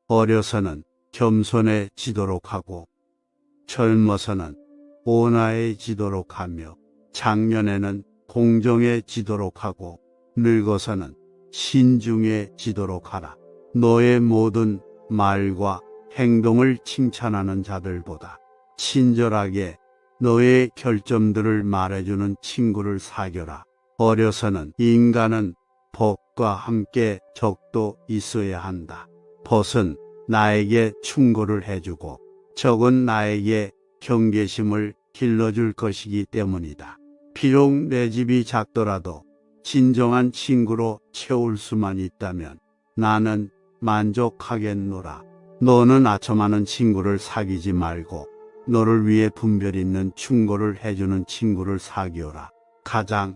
어려서는 겸손해지도록 하고 젊어서는 온화해지도록 하며 장년에는 공정해지도록 하고 늙어서는 신중해지도록 하라. 너의 모든 말과 행동을 칭찬하는 자들보다 친절하게 너의 결점들을 말해주는 친구를 사귀어라. 어려서는 인간은 벗과 함께 적도 있어야 한다. 벗은 나에게 충고를 해주고 적은 나에게 경계심을 길러줄 것이기 때문이다. 비록 내 집이 작더라도 진정한 친구로 채울 수만 있다면 나는 만족하겠노라. 너는 아첨하는 친구를 사귀지 말고 너를 위해 분별 있는 충고를 해주는 친구를 사귀어라. 가장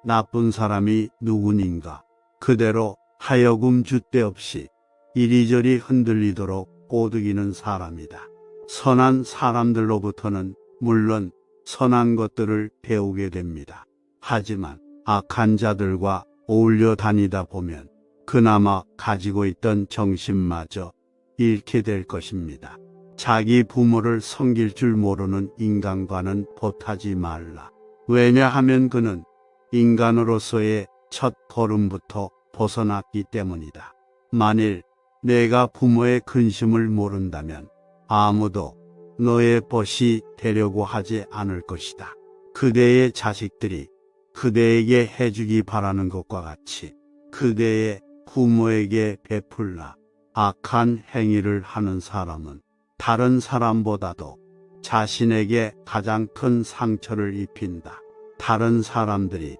나쁜 사람이 누구인가? 그대로 하여금 줏대없이 이리저리 흔들리도록 꼬드기는 사람이다. 선한 사람들로부터는 물론 선한 것들을 배우게 됩니다. 하지만 악한 자들과 어울려 다니다 보면 그나마 가지고 있던 정신마저 잃게 될 것입니다. 자기 부모를 섬길 줄 모르는 인간과는 보타지 말라. 왜냐하면 그는 인간으로서의 첫 걸음부터 벗어났기 때문이다. 만일 내가 부모의 근심을 모른다면 아무도 너의 벗이 되려고 하지 않을 것이다. 그대의 자식들이 그대에게 해주기 바라는 것과 같이 그대의 부모에게 베풀라. 악한 행위를 하는 사람은 다른 사람보다도 자신에게 가장 큰 상처를 입힌다. 다른 사람들이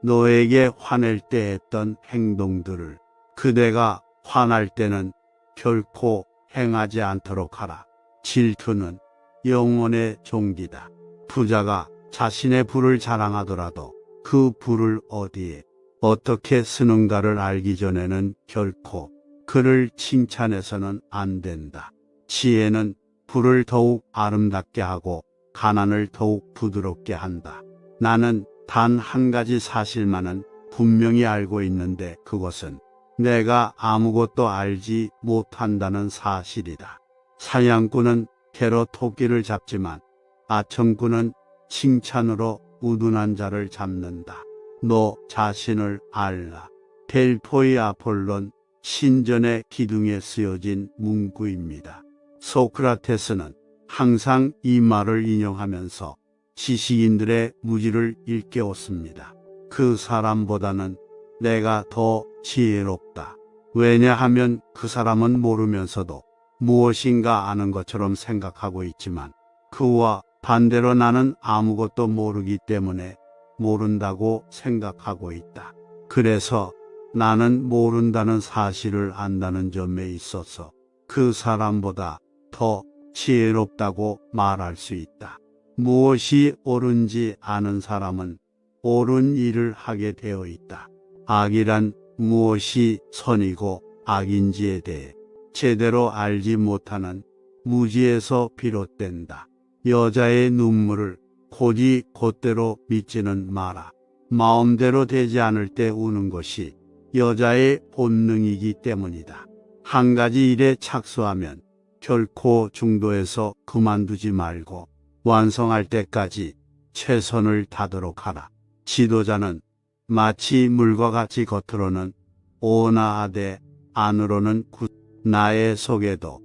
너에게 화낼 때 했던 행동들을 그대가 화날 때는 결코 행하지 않도록 하라. 질투는 영혼의 종기다. 부자가 자신의 부를 자랑하더라도 그 부를 어디에 어떻게 쓰는가를 알기 전에는 결코 그를 칭찬해서는 안 된다. 지혜는 부를 더욱 아름답게 하고 가난을 더욱 부드럽게 한다. 나는 단 한 가지 사실만은 분명히 알고 있는데 그것은 내가 아무것도 알지 못한다는 사실이다. 사냥꾼은 개로 토끼를 잡지만 아첨꾼은 칭찬으로 우둔한 자를 잡는다. 너 자신을 알라. 델포이 아폴론 신전의 기둥에 쓰여진 문구입니다. 소크라테스는 항상 이 말을 인용하면서 지식인들의 무지를 일깨웠습니다. 그 사람보다는 내가 더 지혜롭다. 왜냐하면 그 사람은 모르면서도 무엇인가 아는 것처럼 생각하고 있지만 그와 반대로 나는 아무것도 모르기 때문에 모른다고 생각하고 있다. 그래서 나는 모른다는 사실을 안다는 점에 있어서 그 사람보다 더 지혜롭다고 말할 수 있다. 무엇이 옳은지 아는 사람은 옳은 일을 하게 되어 있다. 악이란 무엇이 선이고 악인지에 대해 제대로 알지 못하는 무지에서 비롯된다. 여자의 눈물을 곧이 곧대로 믿지는 마라. 마음대로 되지 않을 때 우는 것이 여자의 본능이기 때문이다. 한 가지 일에 착수하면 결코 중도에서 그만두지 말고 완성할 때까지 최선을 다하도록 하라. 지도자는 마치 물과 같이 겉으로는 온화하되 안으로는 나의 속에도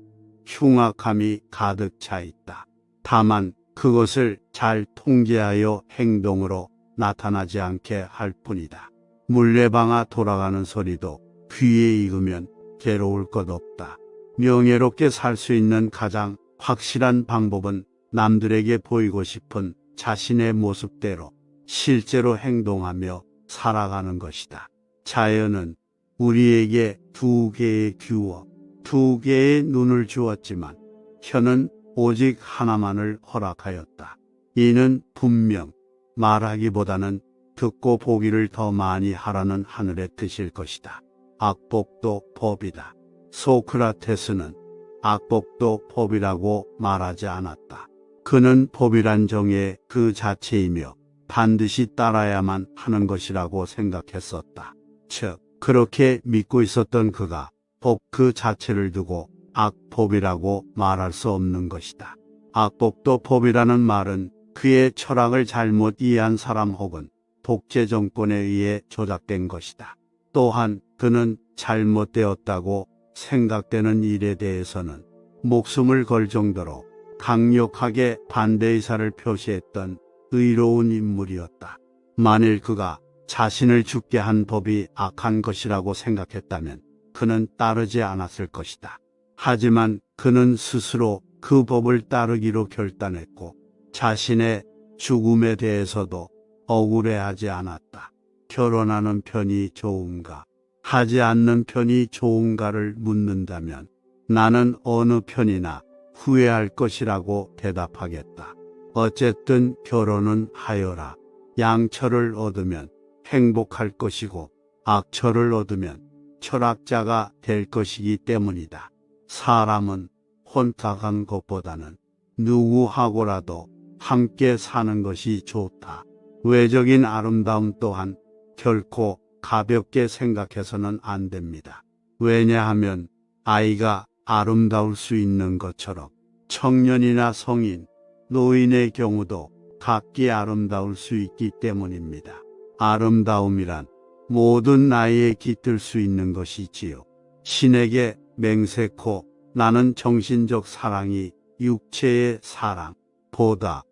흉악함이 가득 차 있다. 다만 그것을 잘 통제하여 행동으로 나타나지 않게 할 뿐이다. 물레방아 돌아가는 소리도 귀에 익으면 괴로울 것 없다. 명예롭게 살 수 있는 가장 확실한 방법은 남들에게 보이고 싶은 자신의 모습대로 실제로 행동하며 살아가는 것이다. 자연은 우리에게 두 개의 귀와 두 개의 눈을 주었지만 혀는 오직 하나만을 허락하였다. 이는 분명 말하기보다는 듣고 보기를 더 많이 하라는 하늘의 뜻일 것이다. 악법도 법이다. 소크라테스는 악법도 법이라고 말하지 않았다. 그는 법이란 정의 그 자체이며 반드시 따라야만 하는 것이라고 생각했었다. 즉, 그렇게 믿고 있었던 그가 법 그 자체를 두고 악법이라고 말할 수 없는 것이다. 악법도 법이라는 말은 그의 철학을 잘못 이해한 사람 혹은 독재 정권에 의해 조작된 것이다. 또한 그는 잘못되었다고 생각되는 일에 대해서는 목숨을 걸 정도로 강력하게 반대 의사를 표시했던 의로운 인물이었다. 만일 그가 자신을 죽게 한 법이 악한 것이라고 생각했다면 그는 따르지 않았을 것이다. 하지만 그는 스스로 그 법을 따르기로 결단했고 자신의 죽음에 대해서도 억울해하지 않았다. 결혼하는 편이 좋은가, 하지 않는 편이 좋은가를 묻는다면 나는 어느 편이나 후회할 것이라고 대답하겠다. 어쨌든 결혼은 하여라. 양처를 얻으면 행복할 것이고 악처를 얻으면 철학자가 될 것이기 때문이다. 사람은 혼자 간 것보다는 누구하고라도 함께 사는 것이 좋다. 외적인 아름다움 또한 결코 가볍게 생각해서는 안 됩니다. 왜냐하면 아이가 아름다울 수 있는 것처럼 청년이나 성인, 노인의 경우도 각기 아름다울 수 있기 때문입니다. 아름다움이란 모든 나이에 깃들 수 있는 것이지요. 신에게 맹세코 나는 정신적 사랑이 육체의 사랑보다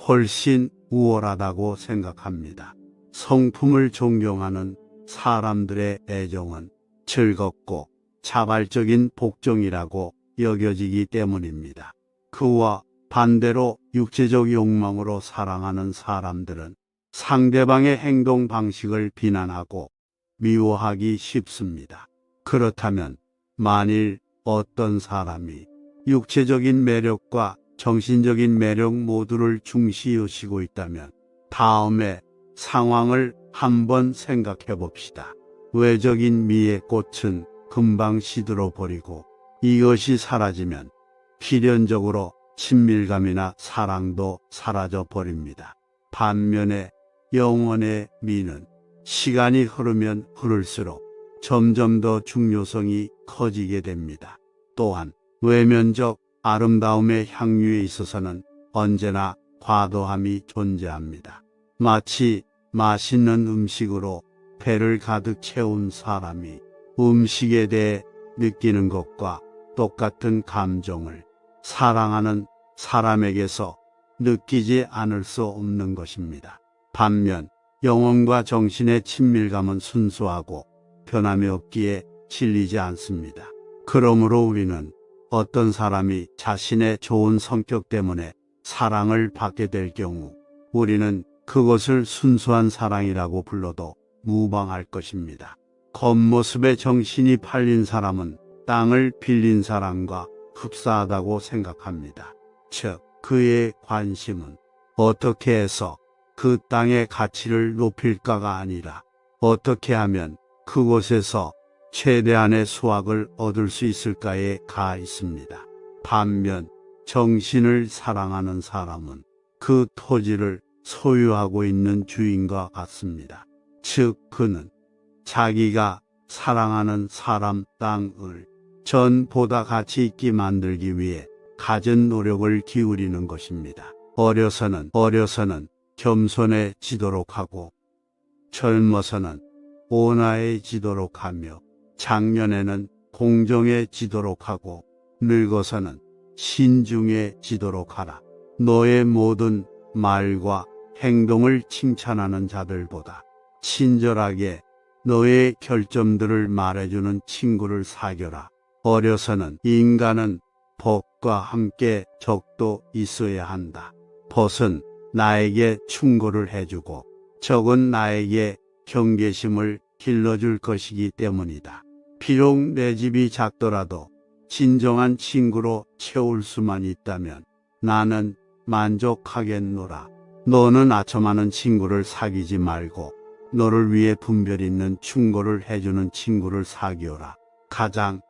훨씬 우월하다고 생각합니다. 성품을 존경하는 사람들의 애정은 즐겁고 자발적인 복종이라고 여겨지기 때문입니다. 그와 반대로 육체적 욕망으로 사랑하는 사람들은 상대방의 행동 방식을 비난하고 미워하기 쉽습니다. 그렇다면 만일 어떤 사람이 육체적인 매력과 정신적인 매력 모두를 중시여시고 있다면 다음에 상황을 한번 생각해 봅시다. 외적인 미의 꽃은 금방 시들어 버리고 이것이 사라지면 필연적으로 친밀감이나 사랑도 사라져 버립니다. 반면에 영혼의 미는 시간이 흐르면 흐를수록 점점 더 중요성이 커지게 됩니다. 또한 외면적 아름다움의 향유에 있어서는 언제나 과도함이 존재합니다. 마치 맛있는 음식으로 배를 가득 채운 사람이 음식에 대해 느끼는 것과 똑같은 감정을 사랑하는 사람에게서 느끼지 않을 수 없는 것입니다. 반면 영혼과 정신의 친밀감은 순수하고 변함이 없기에 질리지 않습니다. 그러므로 우리는 어떤 사람이 자신의 좋은 성격 때문에 사랑을 받게 될 경우 우리는 그것을 순수한 사랑이라고 불러도 무방할 것입니다. 겉모습에 정신이 팔린 사람은 땅을 빌린 사람과 흡사하다고 생각합니다. 즉, 그의 관심은 어떻게 해서 그 땅의 가치를 높일까가 아니라 어떻게 하면 그곳에서 최대한의 수확을 얻을 수 있을까에 가 있습니다. 반면 정신을 사랑하는 사람은 그 토지를 소유하고 있는 주인과 같습니다. 즉, 그는 자기가 사랑하는 사람 땅을 전보다 가치 있게 만들기 위해 갖은 노력을 기울이는 것입니다. 어려서는 겸손해지도록 하고 젊어서는 온화해지도록 하며 장년에는 공정해지도록 하고 늙어서는 신중해지도록 하라. 너의 모든 말과 행동을 칭찬하는 자들보다 친절하게 너의 결점들을 말해주는 친구를 사귀어라. 어려서는 인간은 벗과 함께 적도 있어야 한다. 벗은 나에게 충고를 해주고 적은 나에게 경계심을 길러줄 것이기 때문이다. 비록 내 집이 작더라도 진정한 친구로 채울 수만 있다면 나는 만족하겠노라. 너는 아첨하는 친구를 사귀지 말고 너를 위해 분별 있는 충고를 해주는 친구를 사귀어라. 가장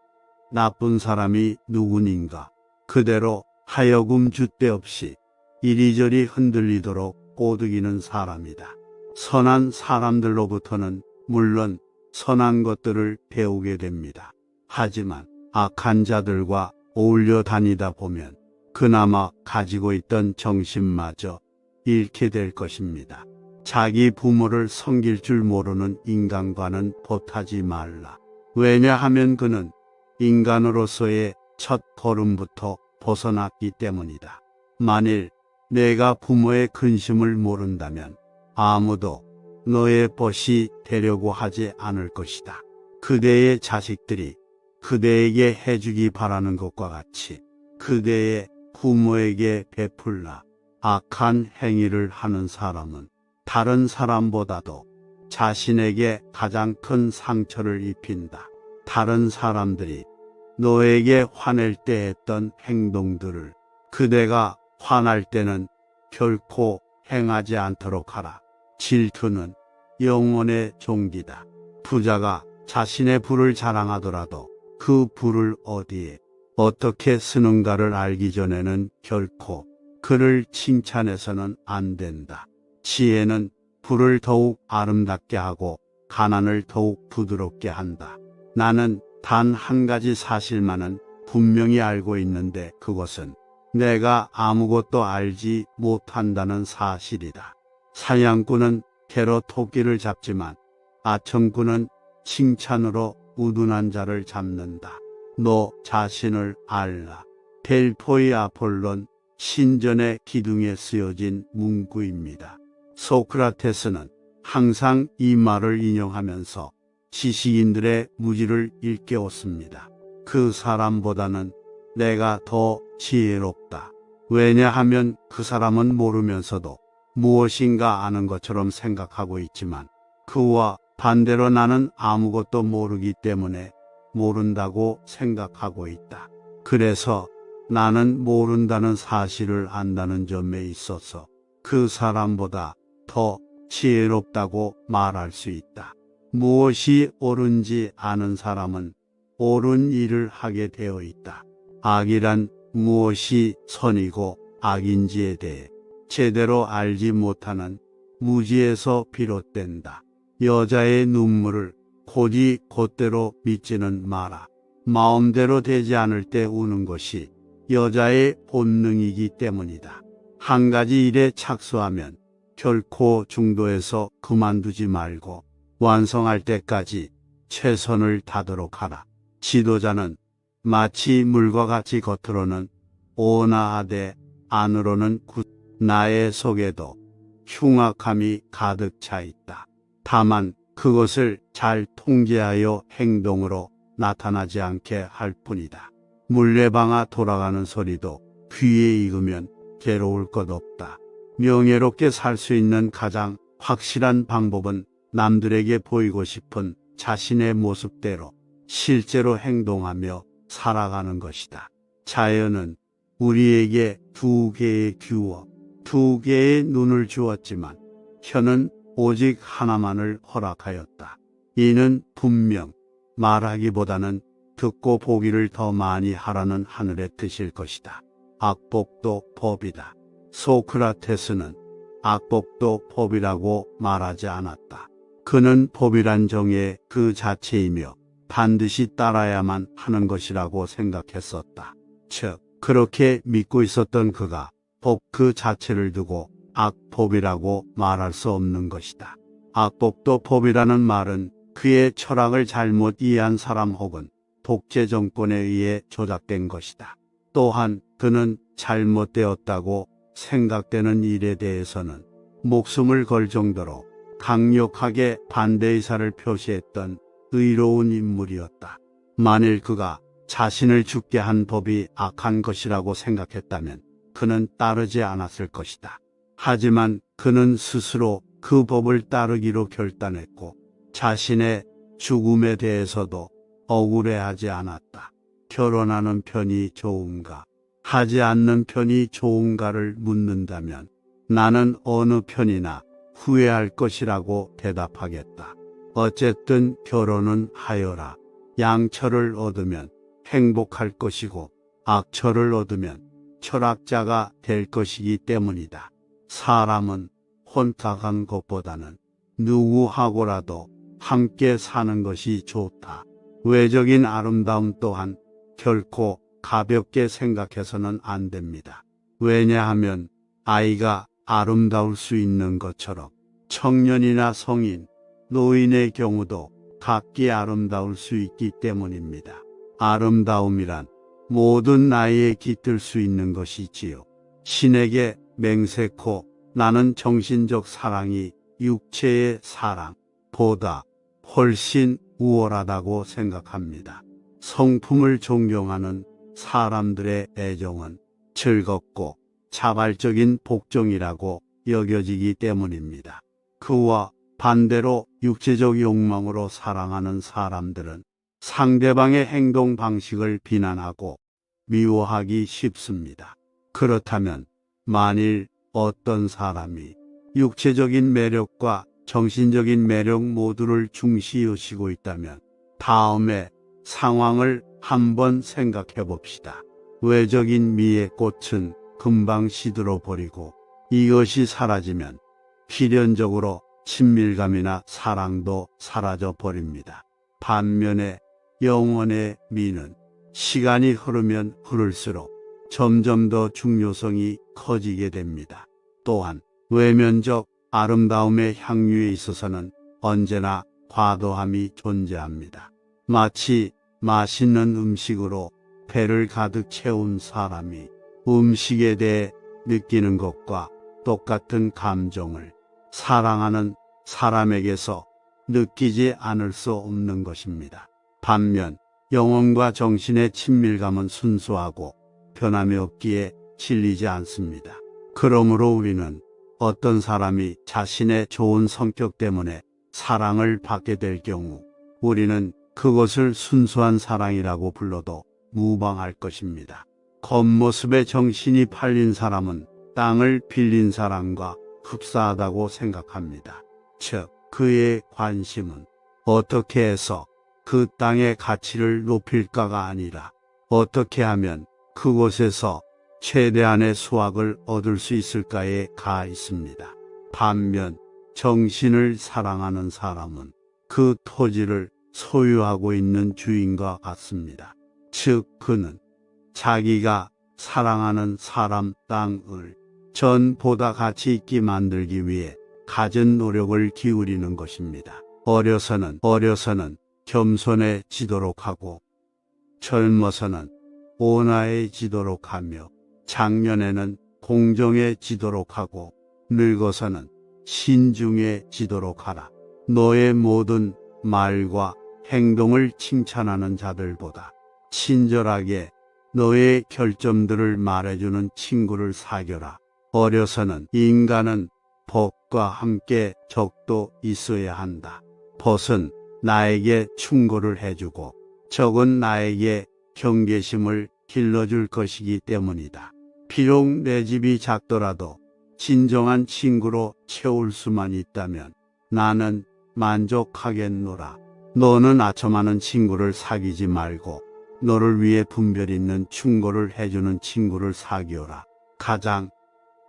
나쁜 사람이 누구인가? 그대로 하여금 줏대 없이 이리저리 흔들리도록 꼬드기는 사람이다. 선한 사람들로부터는 물론 선한 것들을 배우게 됩니다. 하지만 악한 자들과 어울려 다니다 보면 그나마 가지고 있던 정신마저 잃게 될 것입니다. 자기 부모를 섬길 줄 모르는 인간과는 보타지 말라. 왜냐하면 그는 인간으로서의 첫 걸음부터 벗어났기 때문이다. 만일 내가 부모의 근심을 모른다면 아무도 너의 벗이 되려고 하지 않을 것이다. 그대의 자식들이 그대에게 해주기 바라는 것과 같이 그대의 부모에게 베풀라. 악한 행위를 하는 사람은 다른 사람보다도 자신에게 가장 큰 상처를 입힌다. 다른 사람들이 너에게 화낼 때 했던 행동들을 그대가 화날 때는 결코 행하지 않도록 하라. 질투는 영혼의 종기다. 부자가 자신의 부를 자랑하더라도 그 부를 어디에 어떻게 쓰는가를 알기 전에는 결코 그를 칭찬해서는 안 된다. 지혜는 부를 더욱 아름답게 하고 가난을 더욱 부드럽게 한다. 나는 단 한 가지 사실만은 분명히 알고 있는데 그것은 내가 아무것도 알지 못한다는 사실이다. 사냥꾼은 개로 토끼를 잡지만 아청꾼은 칭찬으로 우둔한 자를 잡는다. 너 자신을 알라. 델포이 아폴론 신전의 기둥에 쓰여진 문구입니다. 소크라테스는 항상 이 말을 인용하면서 지식인들의 무지를 일깨웠습니다. 그 사람보다는 내가 더 지혜롭다. 왜냐하면 그 사람은 모르면서도 무엇인가 아는 것처럼 생각하고 있지만 그와 반대로 나는 아무것도 모르기 때문에 모른다고 생각하고 있다. 그래서 나는 모른다는 사실을 안다는 점에 있어서 그 사람보다 더 지혜롭다고 말할 수 있다. 무엇이 옳은지 아는 사람은 옳은 일을 하게 되어 있다. 악이란 무엇이 선이고 악인지에 대해 제대로 알지 못하는 무지에서 비롯된다. 여자의 눈물을 곧이 곧대로 믿지는 마라. 마음대로 되지 않을 때 우는 것이 여자의 본능이기 때문이다. 한 가지 일에 착수하면 결코 중도에서 그만두지 말고 완성할 때까지 최선을 다하도록 하라. 지도자는 마치 물과 같이 겉으로는 온화하되 안으로는 나의 속에도 흉악함이 가득 차 있다. 다만 그것을 잘 통제하여 행동으로 나타나지 않게 할 뿐이다. 물레방아 돌아가는 소리도 귀에 익으면 괴로울 것 없다. 명예롭게 살 수 있는 가장 확실한 방법은 남들에게 보이고 싶은 자신의 모습대로 실제로 행동하며 살아가는 것이다. 자연은 우리에게 두 개의 귀와 두 개의 눈을 주었지만 혀는 오직 하나만을 허락하였다. 이는 분명 말하기보다는 듣고 보기를 더 많이 하라는 하늘의 뜻일 것이다. 악법도 법이다. 소크라테스는 악법도 법이라고 말하지 않았다. 그는 법이란 정의 그 자체이며 반드시 따라야만 하는 것이라고 생각했었다. 즉, 그렇게 믿고 있었던 그가 법 그 자체를 두고 악법이라고 말할 수 없는 것이다. 악법도 법이라는 말은 그의 철학을 잘못 이해한 사람 혹은 독재 정권에 의해 조작된 것이다. 또한 그는 잘못되었다고 생각되는 일에 대해서는 목숨을 걸 정도로 강력하게 반대 의사를 표시했던 의로운 인물이었다. 만일 그가 자신을 죽게 한 법이 악한 것이라고 생각했다면 그는 따르지 않았을 것이다. 하지만 그는 스스로 그 법을 따르기로 결단했고 자신의 죽음에 대해서도 억울해하지 않았다. 결혼하는 편이 좋은가, 하지 않는 편이 좋은가를 묻는다면 나는 어느 편이나 후회할 것이라고 대답하겠다. 어쨌든 결혼은 하여라. 양처를 얻으면 행복할 것이고 악처를 얻으면 철학자가 될 것이기 때문이다. 사람은 혼자 간 것보다는 누구하고라도 함께 사는 것이 좋다. 외적인 아름다움 또한 결코 가볍게 생각해서는 안 됩니다. 왜냐하면 아이가 아름다울 수 있는 것처럼 청년이나 성인, 노인의 경우도 각기 아름다울 수 있기 때문입니다. 아름다움이란 모든 나이에 깃들 수 있는 것이지요. 신에게 맹세코 나는 정신적 사랑이 육체의 사랑보다 훨씬 우월하다고 생각합니다. 성품을 존경하는 사람들의 애정은 즐겁고 자발적인 복종이라고 여겨지기 때문입니다. 그와 반대로 육체적 욕망으로 사랑하는 사람들은 상대방의 행동 방식을 비난하고 미워하기 쉽습니다. 그렇다면 만일 어떤 사람이 육체적인 매력과 정신적인 매력 모두를 중시여시고 있다면 다음에 상황을 한번 생각해 봅시다. 외적인 미의 꽃은 금방 시들어 버리고 이것이 사라지면 필연적으로 친밀감이나 사랑도 사라져 버립니다. 반면에 영혼의 미는 시간이 흐르면 흐를수록 점점 더 중요성이 커지게 됩니다. 또한 외면적 아름다움의 향유에 있어서는 언제나 과도함이 존재합니다. 마치 맛있는 음식으로 배를 가득 채운 사람이 음식에 대해 느끼는 것과 똑같은 감정을 사랑하는 사람에게서 느끼지 않을 수 없는 것입니다. 반면 영혼과 정신의 친밀감은 순수하고 변함이 없기에 질리지 않습니다. 그러므로 우리는 어떤 사람이 자신의 좋은 성격 때문에 사랑을 받게 될 경우 우리는 그것을 순수한 사랑이라고 불러도 무방할 것입니다. 겉모습에 정신이 팔린 사람은 땅을 빌린 사람과 흡사하다고 생각합니다. 즉, 그의 관심은 어떻게 해서 그 땅의 가치를 높일까가 아니라 어떻게 하면 그곳에서 최대한의 수확을 얻을 수 있을까에 가 있습니다. 반면 정신을 사랑하는 사람은 그 토지를 소유하고 있는 주인과 같습니다. 즉, 그는 자기가 사랑하는 사람 땅을 전보다 가치 있게 만들기 위해 갖은 노력을 기울이는 것입니다. 어려서는 겸손해지도록 하고 젊어서는 온화해지도록 하며 장년에는 공정해지도록 하고 늙어서는 신중해지도록 하라. 너의 모든 말과 행동을 칭찬하는 자들보다 친절하게 너의 결점들을 말해주는 친구를 사귀어라. 어려서는 인간은 벗과 함께 적도 있어야 한다. 벗은 나에게 충고를 해주고 적은 나에게 경계심을 길러줄 것이기 때문이다. 비록 내 집이 작더라도 진정한 친구로 채울 수만 있다면 나는 만족하겠노라. 너는 아첨하는 친구를 사귀지 말고 너를 위해 분별 있는 충고를 해주는 친구를 사귀어라. 가장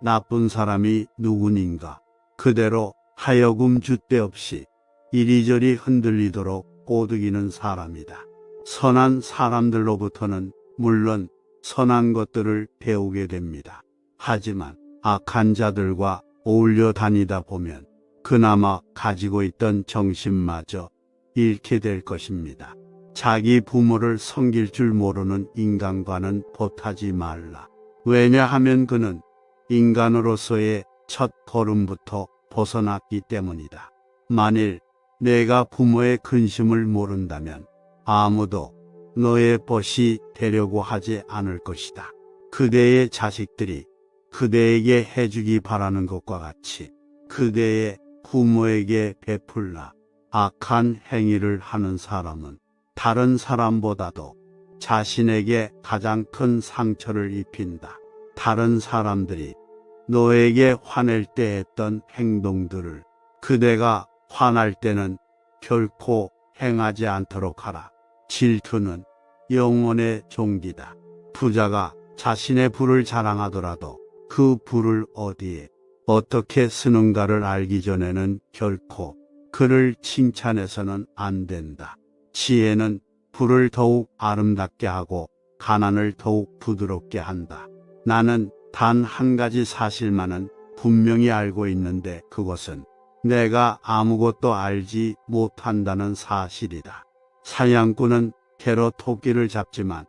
나쁜 사람이 누구인가? 그대로 하여금 줏대 없이 이리저리 흔들리도록 꼬드기는 사람이다. 선한 사람들로부터는 물론 선한 것들을 배우게 됩니다. 하지만 악한 자들과 어울려 다니다 보면 그나마 가지고 있던 정신마저 잃게 될 것입니다. 자기 부모를 섬길 줄 모르는 인간과는 보타지 말라. 왜냐하면 그는 인간으로서의 첫 걸음부터 벗어났기 때문이다. 만일 내가 부모의 근심을 모른다면 아무도 너의 벗이 되려고 하지 않을 것이다. 그대의 자식들이 그대에게 해주기 바라는 것과 같이 그대의 부모에게 베풀라. 악한 행위를 하는 사람은 다른 사람보다도 자신에게 가장 큰 상처를 입힌다. 다른 사람들이 너에게 화낼 때 했던 행동들을 그대가 화날 때는 결코 행하지 않도록 하라. 질투는 영혼의 종기다. 부자가 자신의 부를 자랑하더라도 그 부를 어디에 어떻게 쓰는가를 알기 전에는 결코 그를 칭찬해서는 안 된다. 지혜는 부를 더욱 아름답게 하고 가난을 더욱 부드럽게 한다. 나는 단 한 가지 사실만은 분명히 알고 있는데 그것은 내가 아무것도 알지 못한다는 사실이다. 사냥꾼은 개로 토끼를 잡지만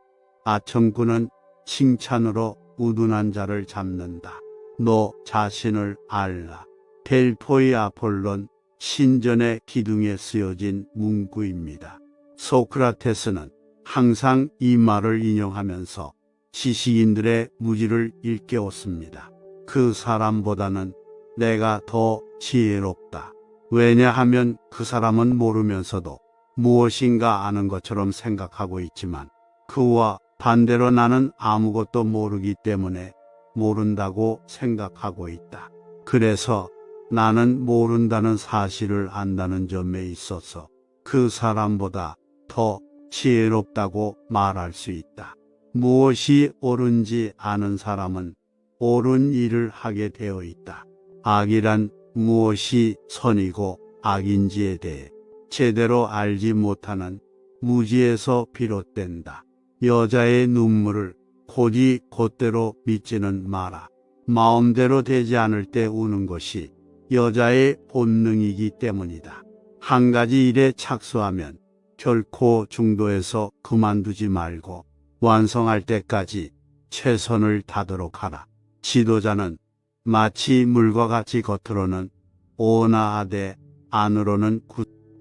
아청꾼은 칭찬으로 우둔한 자를 잡는다. 너 자신을 알라. 델포이 아폴론 신전의 기둥에 쓰여진 문구입니다. 소크라테스는 항상 이 말을 인용하면서 지식인들의 무지를 일깨웠습니다. 그 사람보다는 내가 더 지혜롭다. 왜냐하면 그 사람은 모르면서도 무엇인가 아는 것처럼 생각하고 있지만 그와 반대로 나는 아무것도 모르기 때문에 모른다고 생각하고 있다. 그래서 나는 모른다는 사실을 안다는 점에 있어서 그 사람보다 더 지혜롭다고 말할 수 있다. 무엇이 옳은지 아는 사람은 옳은 일을 하게 되어 있다. 악이란 무엇이 선이고 악인지에 대해 제대로 알지 못하는 무지에서 비롯된다. 여자의 눈물을 곧이 곧대로 믿지는 마라. 마음대로 되지 않을 때 우는 것이 여자의 본능이기 때문이다. 한 가지 일에 착수하면 결코 중도에서 그만두지 말고 완성할 때까지 최선을 다하도록 하라. 지도자는 마치 물과 같이 겉으로는 온화하되 안으로는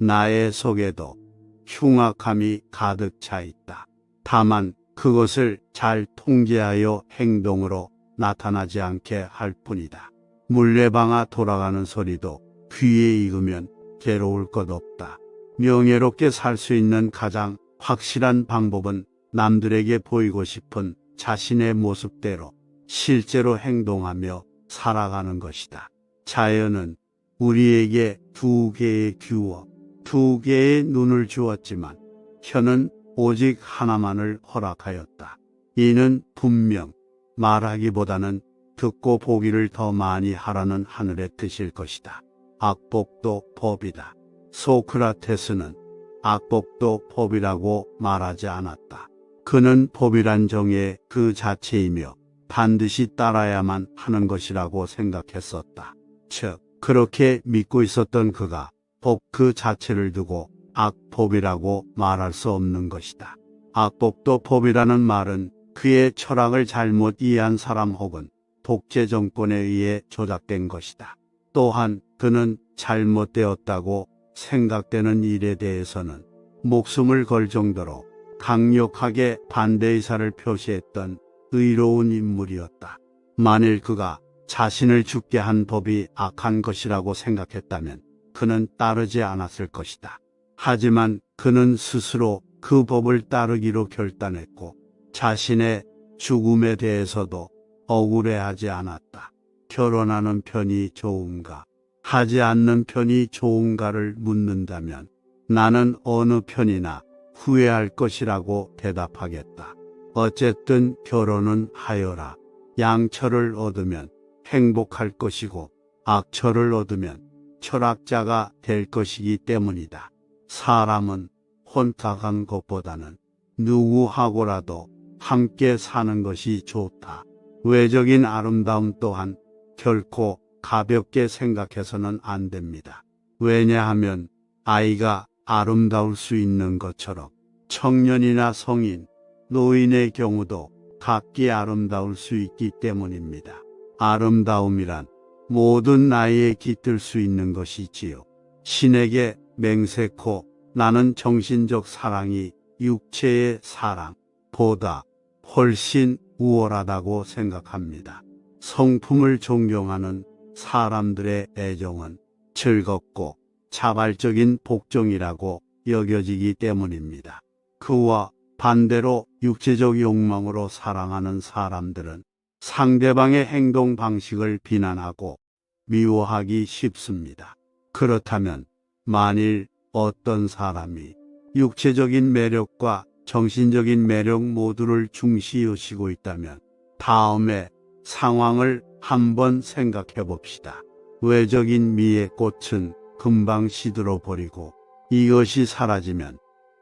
나의 속에도 흉악함이 가득 차 있다. 다만 그것을 잘 통제하여 행동으로 나타나지 않게 할 뿐이다. 물레방아 돌아가는 소리도 귀에 익으면 괴로울 것 없다. 명예롭게 살 수 있는 가장 확실한 방법은 남들에게 보이고 싶은 자신의 모습대로 실제로 행동하며 살아가는 것이다. 자연은 우리에게 두 개의 귀와 두 개의 눈을 주었지만 혀는 오직 하나만을 허락하였다. 이는 분명 말하기보다는 듣고 보기를 더 많이 하라는 하늘의 뜻일 것이다. 악법도 법이다. 소크라테스는 악법도 법이라고 말하지 않았다. 그는 법이란 정의 그 자체이며 반드시 따라야만 하는 것이라고 생각했었다. 즉, 그렇게 믿고 있었던 그가 법 그 자체를 두고 악법이라고 말할 수 없는 것이다. 악법도 법이라는 말은 그의 철학을 잘못 이해한 사람 혹은 독재 정권에 의해 조작된 것이다. 또한 그는 잘못되었다고 생각되는 일에 대해서는 목숨을 걸 정도로 강력하게 반대 의사를 표시했던 의로운 인물이었다. 만일 그가 자신을 죽게 한 법이 악한 것이라고 생각했다면 그는 따르지 않았을 것이다. 하지만 그는 스스로 그 법을 따르기로 결단했고 자신의 죽음에 대해서도 억울해하지 않았다. 결혼하는 편이 좋은가, 하지 않는 편이 좋은가를 묻는다면 나는 어느 편이나 후회할 것이라고 대답하겠다. 어쨌든 결혼은 하여라. 양처를 얻으면 행복할 것이고 악처를 얻으면 철학자가 될 것이기 때문이다. 사람은 혼자 간 것보다는 누구하고라도 함께 사는 것이 좋다. 외적인 아름다움 또한 결코 가볍게 생각해서는 안 됩니다. 왜냐하면 아이가 아름다울 수 있는 것처럼 청년이나 성인, 노인의 경우도 각기 아름다울 수 있기 때문입니다. 아름다움이란 모든 나이에 깃들 수 있는 것이지요. 신에게 맹세코 나는 정신적 사랑이 육체의 사랑보다 훨씬 우월하다고 생각합니다. 성품을 존경하는 사람들의 애정은 즐겁고 자발적인 복종이라고 여겨지기 때문입니다. 그와 반대로 육체적 욕망으로 사랑하는 사람들은 상대방의 행동 방식을 비난하고 미워하기 쉽습니다. 그렇다면 만일 어떤 사람이 육체적인 매력과 정신적인 매력 모두를 중시여시고 있다면 다음에 상황을 한번 생각해 봅시다. 외적인 미의 꽃은 금방 시들어 버리고 이것이 사라지면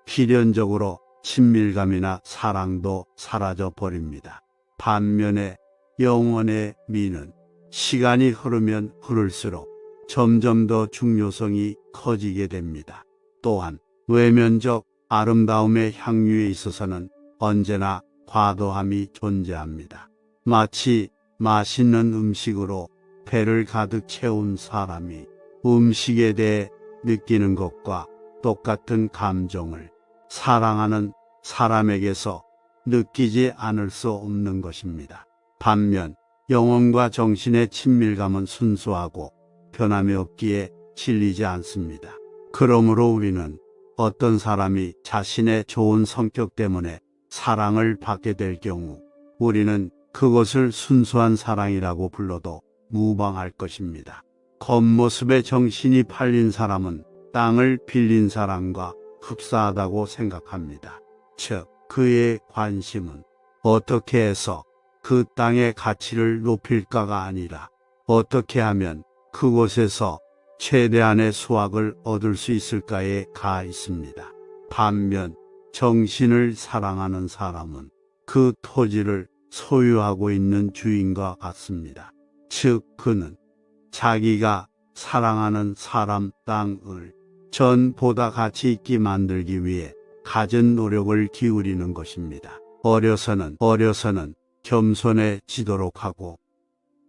필연적으로 친밀감이나 사랑도 사라져 버립니다. 반면에 영혼의 미는 시간이 흐르면 흐를수록 점점 더 중요성이 커지게 됩니다. 또한 외면적 아름다움의 향유에 있어서는 언제나 과도함이 존재합니다. 마치 맛있는 음식으로 배를 가득 채운 사람이 음식에 대해 느끼는 것과 똑같은 감정을 사랑하는 사람에게서 느끼지 않을 수 없는 것입니다. 반면 영혼과 정신의 친밀감은 순수하고 변함이 없기에 질리지 않습니다. 그러므로 우리는 어떤 사람이 자신의 좋은 성격 때문에 사랑을 받게 될 경우 우리는 그것을 순수한 사랑이라고 불러도 무방할 것입니다. 겉모습에 정신이 팔린 사람은 땅을 빌린 사람과 흡사하다고 생각합니다. 즉, 그의 관심은 어떻게 해서 그 땅의 가치를 높일까가 아니라 어떻게 하면 그곳에서 최대한의 수확을 얻을 수 있을까에 가 있습니다. 반면 정신을 사랑하는 사람은 그 토지를 소유하고 있는 주인과 같습니다. 즉, 그는 자기가 사랑하는 사람 땅을 전보다 가치 있게 만들기 위해 갖은 노력을 기울이는 것입니다. 어려서는 겸손해지도록 하고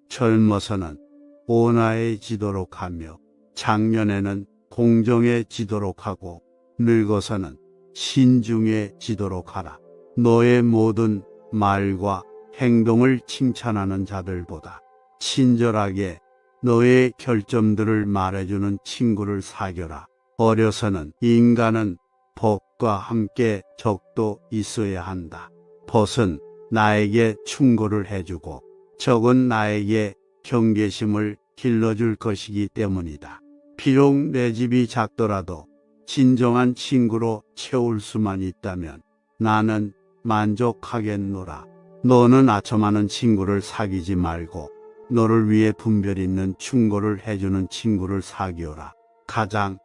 젊어서는 온화해지도록 하며 장년에는 공정해지도록 하고 늙어서는 신중해지도록 하라. 너의 모든 말과 행동을 칭찬하는 자들보다 친절하게 너의 결점들을 말해주는 친구를 사귀어라. 어려서는 인간은 벗과 함께 적도 있어야 한다. 벗은 나에게 충고를 해주고 적은 나에게 경계심을 길러줄 것이기 때문이다. 비록 내 집이 작더라도 진정한 친구로 채울 수만 있다면 나는 만족하겠노라. 너는 아첨하는 친구를 사귀지 말고 너를 위해 분별 있는 충고를 해주는 친구를 사귀어라. 가장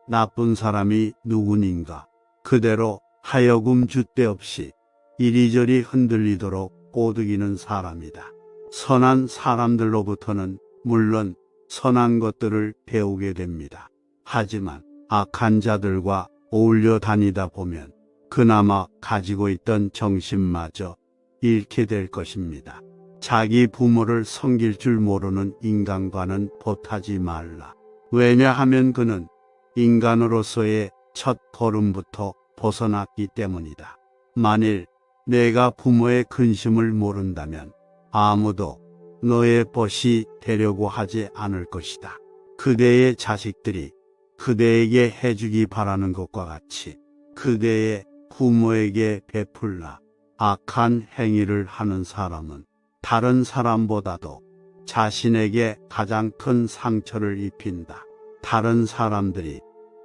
나쁜 사람이 누구인가? 그대로 하여금 줏대 없이 이리저리 흔들리도록 꼬드기는 사람이다. 선한 사람들로부터는 물론 선한 것들을 배우게 됩니다. 하지만 악한 자들과 어울려 다니다 보면 그나마 가지고 있던 정신마저 잃게 될 것입니다. 자기 부모를 섬길 줄 모르는 인간과는 보타지 말라. 왜냐하면 그는 인간으로서의 첫 걸음부터 벗어났기 때문이다. 만일 내가 부모의 근심을 모른다면 아무도 너의 벗이 되려고 하지 않을 것이다. 그대의 자식들이 그대에게 해주기 바라는 것과 같이 그대의 부모에게 베풀라. 악한 행위를 하는 사람은 다른 사람보다도 자신에게 가장 큰 상처를 입힌다. 다른 사람들이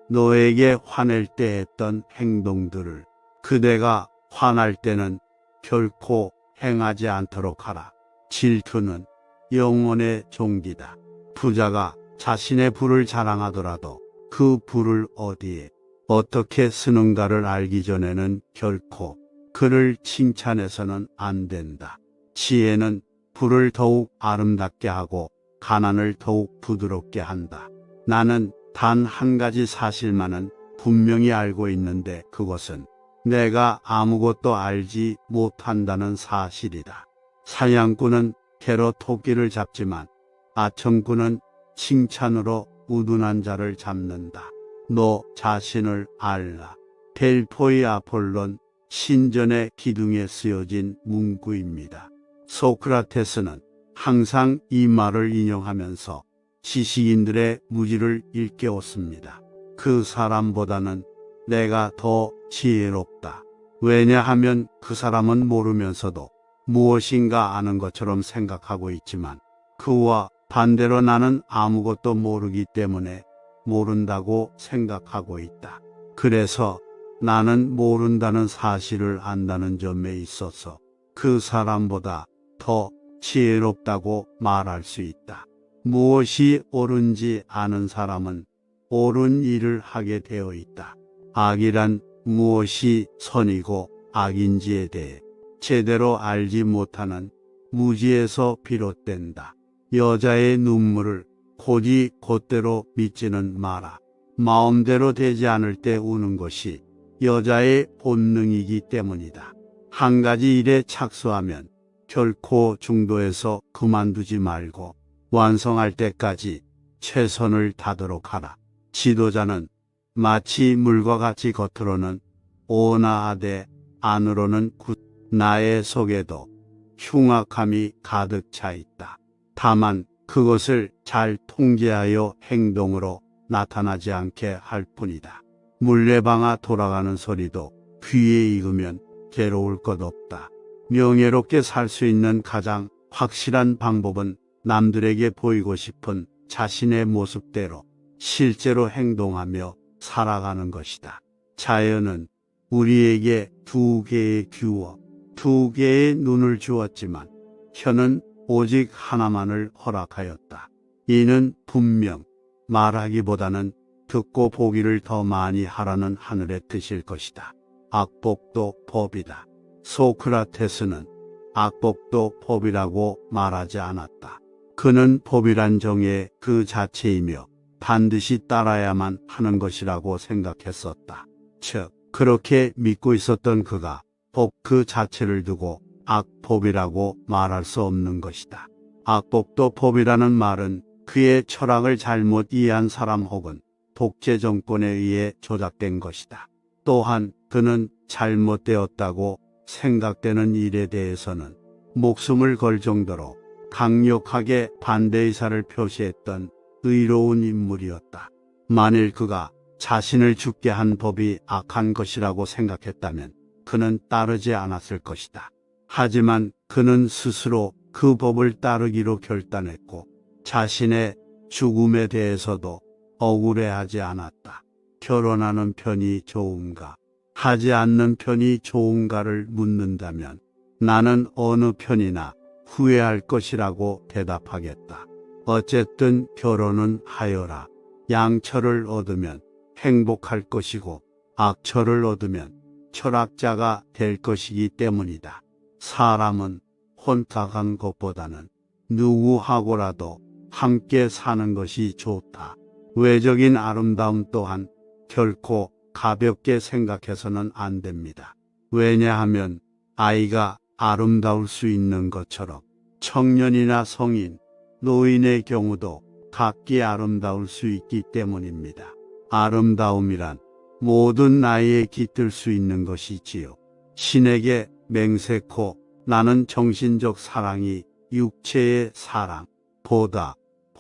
너에게 화낼 때 했던 행동들을 그대가 화날 때는 결코 행하지 않도록 하라. 질투는 영혼의 종기다. 부자가 자신의 부를 자랑하더라도 그 부를 어디에 어떻게 쓰는가를 알기 전에는 결코 그를 칭찬해서는 안 된다. 지혜는 부를 더욱 아름답게 하고 가난을 더욱 부드럽게 한다. 나는 단 한 가지 사실만은 분명히 알고 있는데 그것은 내가 아무것도 알지 못한다는 사실이다. 사냥꾼은 개로 토끼를 잡지만 아청꾼은 칭찬으로 우둔한 자를 잡는다. 너 자신을 알라. 델포이 아폴론 신전의 기둥에 쓰여진 문구입니다. 소크라테스는 항상 이 말을 인용하면서 지식인들의 무지를 일깨웠습니다. 그 사람보다는 내가 더 지혜롭다. 왜냐하면 그 사람은 모르면서도 무엇인가 아는 것처럼 생각하고 있지만 그와 반대로 나는 아무것도 모르기 때문에 모른다고 생각하고 있다. 그래서 나는 모른다는 사실을 안다는 점에 있어서 그 사람보다 더 지혜롭다고 말할 수 있다. 무엇이 옳은지 아는 사람은 옳은 일을 하게 되어 있다. 악이란 무엇이 선이고 악인지에 대해 제대로 알지 못하는 무지에서 비롯된다. 여자의 눈물을 곧이 곧대로 믿지는 마라. 마음대로 되지 않을 때 우는 것이 여자의 본능이기 때문이다. 한 가지 일에 착수하면 결코 중도에서 그만두지 말고 완성할 때까지 최선을 다하도록 하라. 지도자는 마치 물과 같이 겉으로는 온화하되 안으로는 나의 속에도 흉악함이 가득 차 있다. 다만 그것을 잘 통제하여 행동으로 나타나지 않게 할 뿐이다. 물레방아 돌아가는 소리도 귀에 익으면 괴로울 것 없다. 명예롭게 살 수 있는 가장 확실한 방법은 남들에게 보이고 싶은 자신의 모습대로 실제로 행동하며 살아가는 것이다. 자연은 우리에게 두 개의 귀와 두 개의 눈을 주었지만 혀는 오직 하나만을 허락하였다. 이는 분명 말하기보다는 듣고 보기를 더 많이 하라는 하늘의 뜻일 것이다. 악법도 법이다. 소크라테스는 악법도 법이라고 말하지 않았다. 그는 법이란 정의 그 자체이며 반드시 따라야만 하는 것이라고 생각했었다. 즉, 그렇게 믿고 있었던 그가 법 그 자체를 두고 악법이라고 말할 수 없는 것이다. 악법도 법이라는 말은 그의 철학을 잘못 이해한 사람 혹은 독재 정권에 의해 조작된 것이다. 또한 그는 잘못되었다고 생각되는 일에 대해서는 목숨을 걸 정도로 강력하게 반대 의사를 표시했던 의로운 인물이었다. 만일 그가 자신을 죽게 한 법이 악한 것이라고 생각했다면 그는 따르지 않았을 것이다. 하지만 그는 스스로 그 법을 따르기로 결단했고 자신의 죽음에 대해서도 억울해하지 않았다. 결혼하는 편이 좋은가, 하지 않는 편이 좋은가를 묻는다면 나는 어느 편이나 후회할 것이라고 대답하겠다. 어쨌든 결혼은 하여라. 양처를 얻으면 행복할 것이고 악처를 얻으면 철학자가 될 것이기 때문이다. 사람은 혼자 간 것보다는 누구하고라도 함께 사는 것이 좋다. 외적인 아름다움 또한 결코 가볍게 생각해서는 안 됩니다. 왜냐하면 아이가 아름다울 수 있는 것처럼 청년이나 성인, 노인의 경우도 각기 아름다울 수 있기 때문입니다. 아름다움이란 모든 나이에 깃들 수 있는 것이지요. 신에게 맹세코 나는 정신적 사랑이 육체의 사랑보다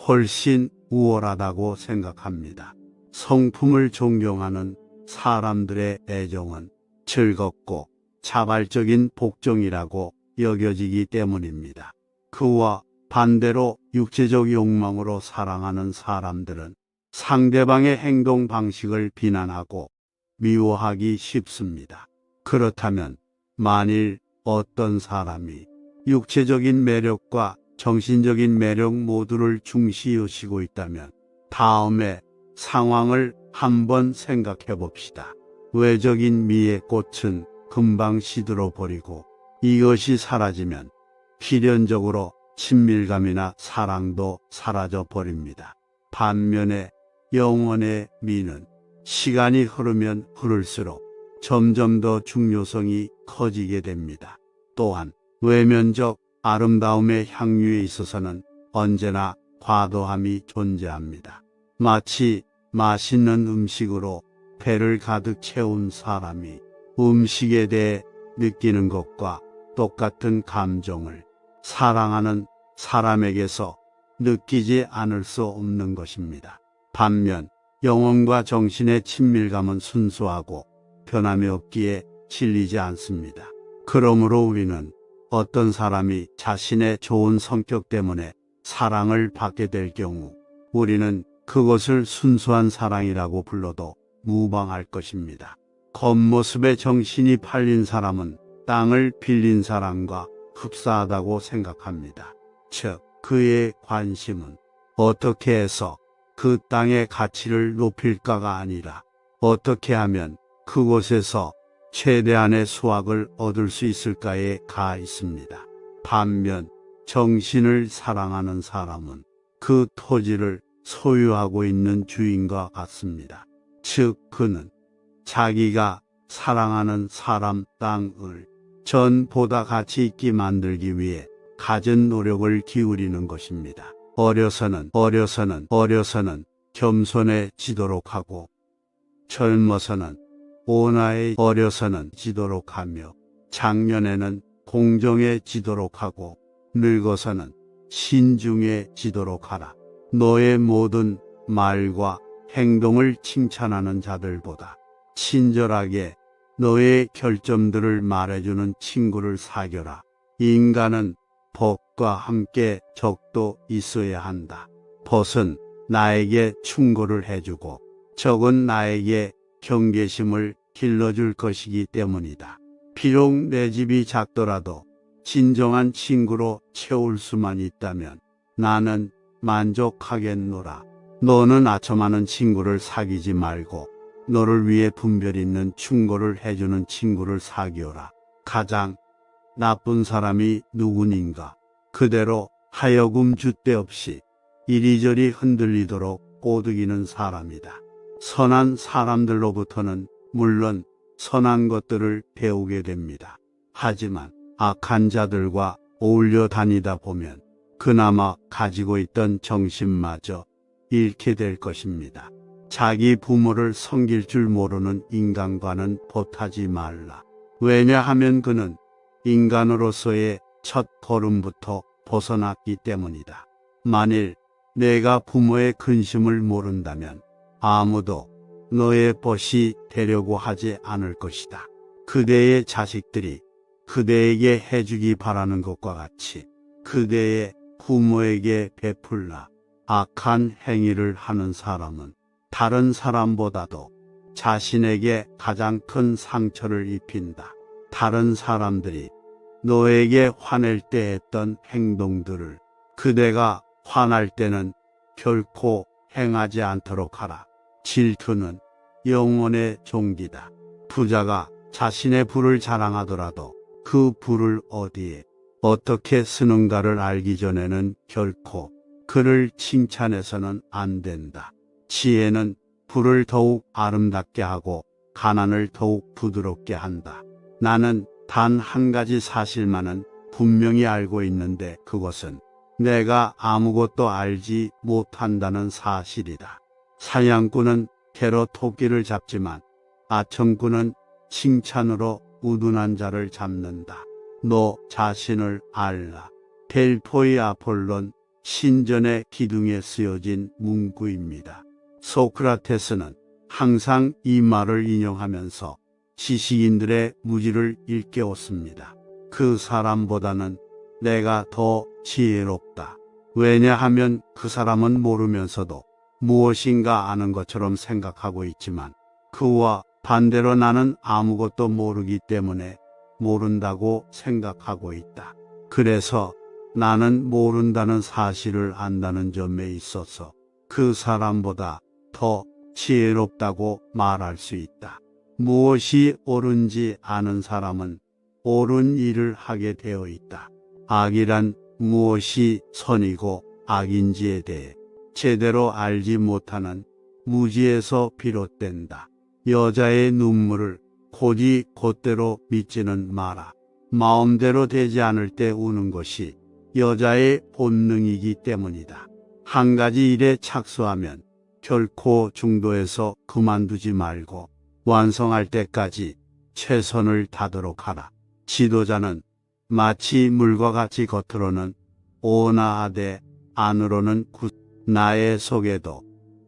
훨씬 우월하다고 생각합니다. 성품을 존경하는 사람들의 애정은 즐겁고 자발적인 복종이라고 여겨지기 때문입니다. 그와 반대로 육체적 욕망으로 사랑하는 사람들은 상대방의 행동 방식을 비난하고 미워하기 쉽습니다. 그렇다면 만일 어떤 사람이 육체적인 매력과 정신적인 매력 모두를 중시여시고 있다면 다음에 상황을 한번 생각해 봅시다. 외적인 미의 꽃은 금방 시들어 버리고 이것이 사라지면 필연적으로 친밀감이나 사랑도 사라져 버립니다. 반면에 영혼의 미는 시간이 흐르면 흐를수록 점점 더 중요성이 커지게 됩니다. 또한 외면적 아름다움의 향유에 있어서는 언제나 과도함이 존재합니다. 마치 맛있는 음식으로 배를 가득 채운 사람이 음식에 대해 느끼는 것과 똑같은 감정을 사랑하는 사람에게서 느끼지 않을 수 없는 것입니다. 반면 영혼과 정신의 친밀감은 순수하고 변함이 없기에 질리지 않습니다. 그러므로 우리는 어떤 사람이 자신의 좋은 성격 때문에 사랑을 받게 될 경우 우리는 그것을 순수한 사랑이라고 불러도 무방할 것입니다. 겉모습에 정신이 팔린 사람은 땅을 빌린 사람과 흡사하다고 생각합니다. 즉, 그의 관심은 어떻게 해서 그 땅의 가치를 높일까가 아니라 어떻게 하면 그곳에서 최대한의 수확을 얻을 수 있을까에 가 있습니다. 반면 정신을 사랑하는 사람은 그 토지를 소유하고 있는 주인과 같습니다. 즉 그는 자기가 사랑하는 사람 땅을 전보다 가치 있게 만들기 위해 갖은 노력을 기울이는 것입니다. 어려서는 겸손해지도록 하고 젊어서는 어려서는 지도록 하며 장년에는 공정해지도록 하고 늙어서는 신중해지도록 하라. 너의 모든 말과 행동을 칭찬하는 자들보다 친절하게 너의 결점들을 말해주는 친구를 사귀어라. 인간은 벗과 함께 적도 있어야 한다. 벗은 나에게 충고를 해주고 적은 나에게 경계심을 길러줄 것이기 때문이다. 비록 내 집이 작더라도 진정한 친구로 채울 수만 있다면 나는 만족하겠노라. 너는 아첨하는 친구를 사귀지 말고 너를 위해 분별 있는 충고를 해주는 친구를 사귀어라. 가장 나쁜 사람이 누구인가? 그대로 하여금 줏대 없이 이리저리 흔들리도록 꼬드기는 사람이다. 선한 사람들로부터는 물론 선한 것들을 배우게 됩니다. 하지만 악한 자들과 어울려 다니다 보면 그나마 가지고 있던 정신마저 잃게 될 것입니다. 자기 부모를 섬길 줄 모르는 인간과는 보타지 말라. 왜냐하면 그는 인간으로서의 첫 걸음부터 벗어났기 때문이다. 만일 내가 부모의 근심을 모른다면 아무도 너의 벗이 되려고 하지 않을 것이다. 그대의 자식들이 그대에게 해주기 바라는 것과 같이 그대의 부모에게 베풀라. 악한 행위를 하는 사람은 다른 사람보다도 자신에게 가장 큰 상처를 입힌다. 다른 사람들이 너에게 화낼 때 했던 행동들을 그대가 화날 때는 결코 행하지 않도록 하라. 질투는 영혼의 종기다. 부자가 자신의 부를 자랑하더라도 그 부를 어디에 어떻게 쓰는가를 알기 전에는 결코 그를 칭찬해서는 안 된다. 지혜는 부를 더욱 아름답게 하고 가난을 더욱 부드럽게 한다. 나는 단 한 가지 사실만은 분명히 알고 있는데 그것은 내가 아무것도 알지 못한다는 사실이다. 사냥꾼은 개로 토끼를 잡지만 아청꾼은 칭찬으로 우둔한 자를 잡는다. 너 자신을 알라. 델포이 아폴론 신전의 기둥에 쓰여진 문구입니다. 소크라테스는 항상 이 말을 인용하면서 지식인들의 무지를 일깨웠습니다. 그 사람보다는 내가 더 지혜롭다. 왜냐하면 그 사람은 모르면서도 무엇인가 아는 것처럼 생각하고 있지만 그와 반대로 나는 아무것도 모르기 때문에 모른다고 생각하고 있다. 그래서 나는 모른다는 사실을 안다는 점에 있어서 그 사람보다 더 지혜롭다고 말할 수 있다. 무엇이 옳은지 아는 사람은 옳은 일을 하게 되어 있다. 악이란 무엇이 선이고 악인지에 대해 제대로 알지 못하는 무지에서 비롯된다. 여자의 눈물을 곧이곧대로 믿지는 마라. 마음대로 되지 않을 때 우는 것이 여자의 본능이기 때문이다. 한 가지 일에 착수하면 결코 중도에서 그만두지 말고 완성할 때까지 최선을 다하도록 하라. 지도자는 마치 물과 같이 겉으로는 온화하되 안으로는 나의 속에도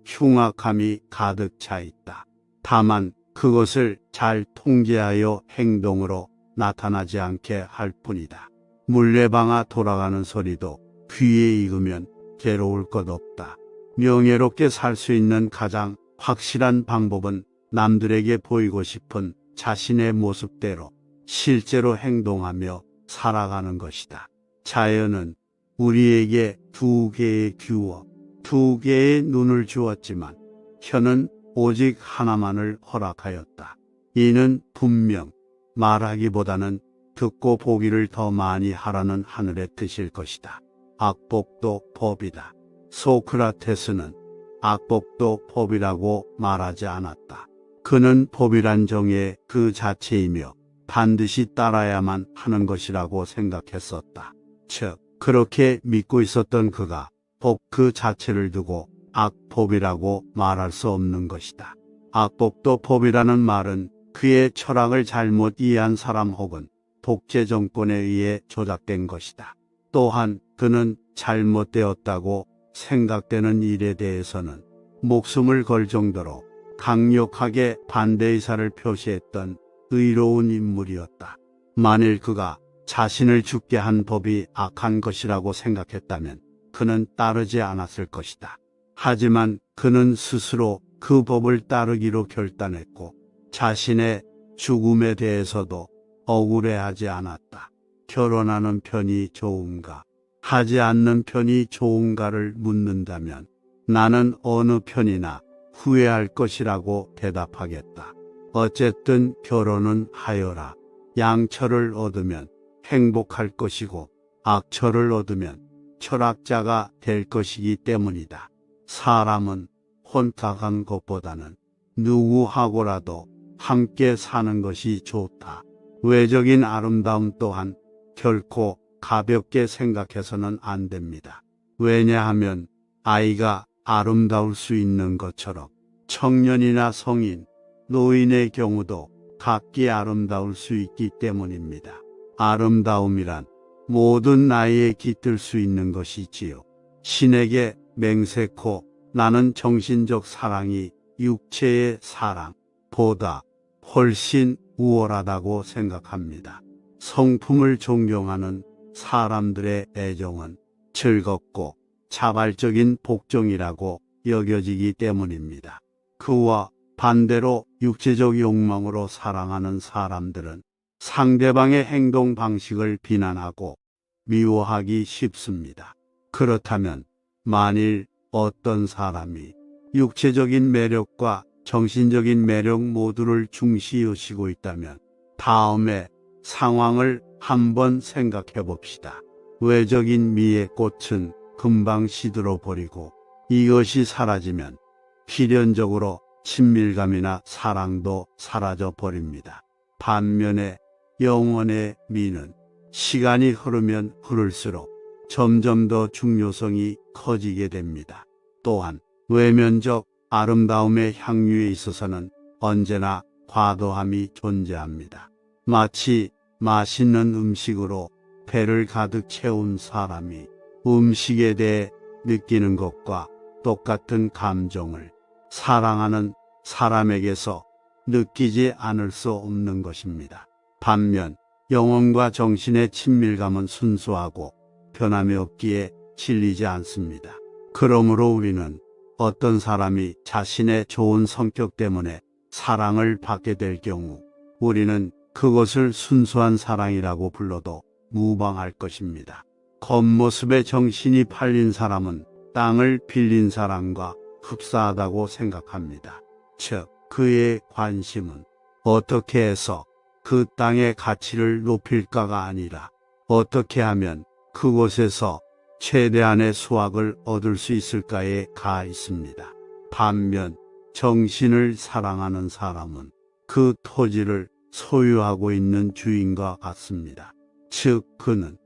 흉악함이 가득 차 있다. 다만 그것을 잘 통제하여 행동으로 나타나지 않게 할 뿐이다. 물레방아 돌아가는 소리도 귀에 익으면 괴로울 것 없다. 명예롭게 살 수 있는 가장 확실한 방법은 남들에게 보이고 싶은 자신의 모습대로 실제로 행동하며 살아가는 것이다. 자연은 우리에게 두 개의 귀와 두 개의 눈을 주었지만 혀는 오직 하나만을 허락하였다. 이는 분명 말하기보다는 듣고 보기를 더 많이 하라는 하늘의 뜻일 것이다. 악법도 법이다. 소크라테스는 악법도 법이라고 말하지 않았다. 그는 법이란 정의 그 자체이며 반드시 따라야만 하는 것이라고 생각했었다. 즉, 그렇게 믿고 있었던 그가 법 그 자체를 두고 악법이라고 말할 수 없는 것이다. 악법도 법이라는 말은 그의 철학을 잘못 이해한 사람 혹은 독재 정권에 의해 조작된 것이다. 또한 그는 잘못되었다고 생각되는 일에 대해서는 목숨을 걸 정도로 강력하게 반대 의사를 표시했던 의로운 인물이었다. 만일 그가 자신을 죽게 한 법이 악한 것이라고 생각했다면 그는 따르지 않았을 것이다. 하지만 그는 스스로 그 법을 따르기로 결단했고 자신의 죽음에 대해서도 억울해하지 않았다. 결혼하는 편이 좋은가, 하지 않는 편이 좋은가를 묻는다면 나는 어느 편이나 후회할 것이라고 대답하겠다. 어쨌든 결혼은 하여라. 양처를 얻으면 행복할 것이고 악처를 얻으면 철학자가 될 것이기 때문이다. 사람은 혼자 간 것보다는 누구하고라도 함께 사는 것이 좋다. 외적인 아름다움 또한 결코 가볍게 생각해서는 안 됩니다. 왜냐하면 아이가 아름다울 수 있는 것처럼 청년이나 성인, 노인의 경우도 각기 아름다울 수 있기 때문입니다. 아름다움이란 모든 나이에 깃들 수 있는 것이지요. 신에게 맹세코 나는 정신적 사랑이 육체의 사랑보다 훨씬 우월하다고 생각합니다. 성품을 존경하는 사람들의 애정은 즐겁고 자발적인 복종이라고 여겨지기 때문입니다. 그와 반대로 육체적 욕망으로 사랑하는 사람들은 상대방의 행동 방식을 비난하고 미워하기 쉽습니다. 그렇다면 만일 어떤 사람이 육체적인 매력과 정신적인 매력 모두를 중시여시고 있다면 다음에 상황을 한번 생각해 봅시다. 외적인 미의 꽃은 금방 시들어 버리고 이것이 사라지면 필연적으로 친밀감이나 사랑도 사라져 버립니다. 반면에 영혼의 미는 시간이 흐르면 흐를수록 점점 더 중요성이 커지게 됩니다. 또한 외면적 아름다움의 향유에 있어서는 언제나 과도함이 존재합니다. 마치 맛있는 음식으로 배를 가득 채운 사람이 음식에 대해 느끼는 것과 똑같은 감정을 사랑하는 사람에게서 느끼지 않을 수 없는 것입니다. 반면 영혼과 정신의 친밀감은 순수하고 변함이 없기에 질리지 않습니다. 그러므로 우리는 어떤 사람이 자신의 좋은 성격 때문에 사랑을 받게 될 경우 우리는 그것을 순수한 사랑이라고 불러도 무방할 것입니다. 겉모습에 정신이 팔린 사람은 땅을 빌린 사람과 흡사하다고 생각합니다. 즉, 그의 관심은 어떻게 해서 그 땅의 가치를 높일까가 아니라 어떻게 하면 그곳에서 최대한의 수확을 얻을 수 있을까에 가 있습니다. 반면 정신을 사랑하는 사람은 그 토지를 소유하고 있는 주인과 같습니다. 즉, 그는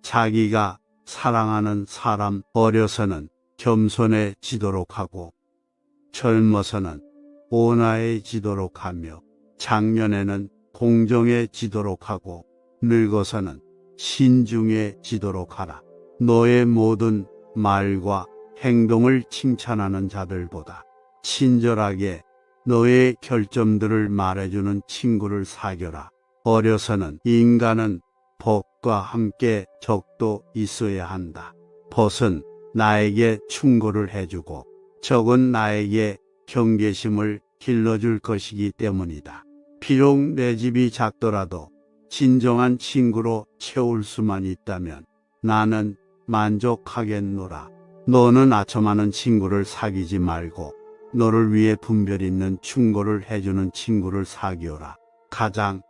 자기가 사랑하는 사람 어려서는 겸손해지도록 하고 젊어서는 온화해지도록 하며 장년에는 공정해지도록 하고 늙어서는 신중해지도록 하라. 너의 모든 말과 행동을 칭찬하는 자들보다 친절하게 너의 결점들을 말해주는 친구를 사귀어라. 어려서는 인간은 벗과 함께 적도 있어야 한다. 벗은 나에게 충고를 해주고 적은 나에게 경계심을 길러줄 것이기 때문이다. 비록 내 집이 작더라도 진정한 친구로 채울 수만 있다면 나는 만족하겠노라. 너는 아첨하는 친구를 사귀지 말고 너를 위해 분별 있는 충고를 해주는 친구를 사귀어라. 가장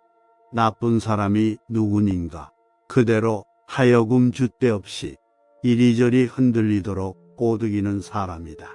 나쁜 사람이 누구인가? 그대로 하여금 줏대 없이 이리저리 흔들리도록 꼬드기는 사람이다.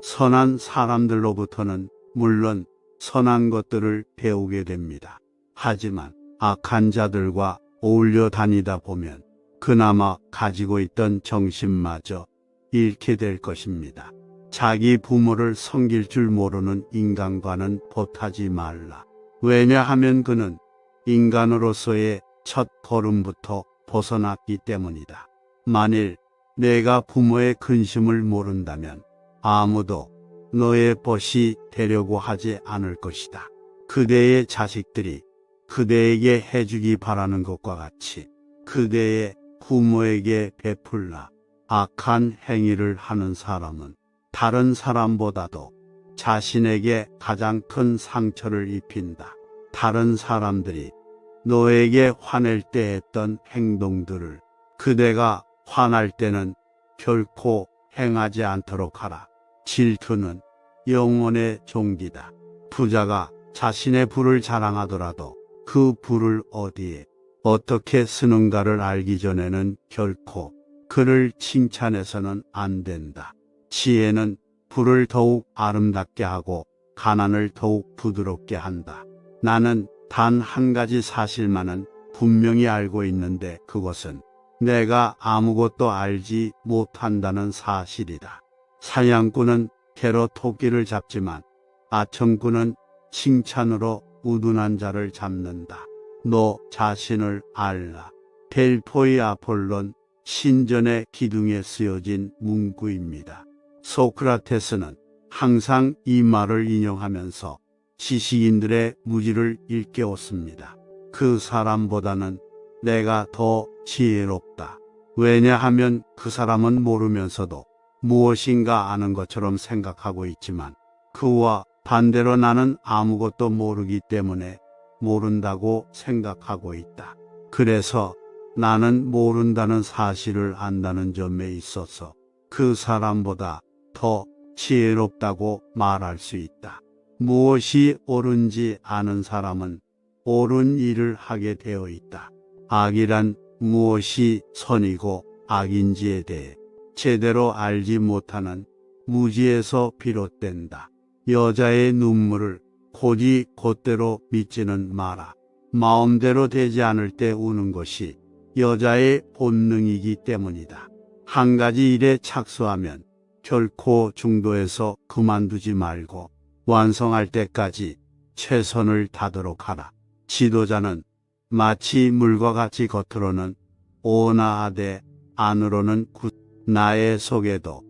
선한 사람들로부터는 물론 선한 것들을 배우게 됩니다. 하지만 악한 자들과 어울려 다니다 보면 그나마 가지고 있던 정신마저 잃게 될 것입니다. 자기 부모를 섬길 줄 모르는 인간과는 보타지 말라. 왜냐하면 그는 인간으로서의 첫 걸음부터 벗어났기 때문이다. 만일 내가 부모의 근심을 모른다면 아무도 너의 벗이 되려고 하지 않을 것이다. 그대의 자식들이 그대에게 해주기 바라는 것과 같이 그대의 부모에게 베풀라. 악한 행위를 하는 사람은 다른 사람보다도 자신에게 가장 큰 상처를 입힌다. 다른 사람들이 너에게 화낼 때 했던 행동들을 그대가 화날 때는 결코 행하지 않도록 하라. 질투는 영혼의 종기다. 부자가 자신의 부를 자랑하더라도 그 부를 어디에 어떻게 쓰는가를 알기 전에는 결코 그를 칭찬해서는 안 된다. 지혜는 부를 더욱 아름답게 하고 가난을 더욱 부드럽게 한다. 나는 단 한 가지 사실만은 분명히 알고 있는데 그것은 내가 아무것도 알지 못한다는 사실이다. 사냥꾼은 개로 토끼를 잡지만 아청꾼은 칭찬으로 우둔한 자를 잡는다. 너 자신을 알라. 델포이 아폴론 신전의 기둥에 쓰여진 문구입니다. 소크라테스는 항상 이 말을 인용하면서 지식인들의 무지를 일깨웠습니다. 그 사람보다는 내가 더 지혜롭다. 왜냐하면 그 사람은 모르면서도 무엇인가 아는 것처럼 생각하고 있지만 그와 반대로 나는 아무것도 모르기 때문에 모른다고 생각하고 있다. 그래서 나는 모른다는 사실을 안다는 점에 있어서 그 사람보다 더 지혜롭다고 말할 수 있다. 무엇이 옳은지 아는 사람은 옳은 일을 하게 되어 있다. 악이란 무엇이 선이고 악인지에 대해 제대로 알지 못하는 무지에서 비롯된다. 여자의 눈물을 곧이 곧대로 믿지는 마라. 마음대로 되지 않을 때 우는 것이 여자의 본능이기 때문이다. 한 가지 일에 착수하면 결코 중도에서 그만두지 말고 완성할 때까지 최선을 다하도록 하라. 지도자는 마치 물과 같이 겉으로는 온화하되 안으로는 나의 속에도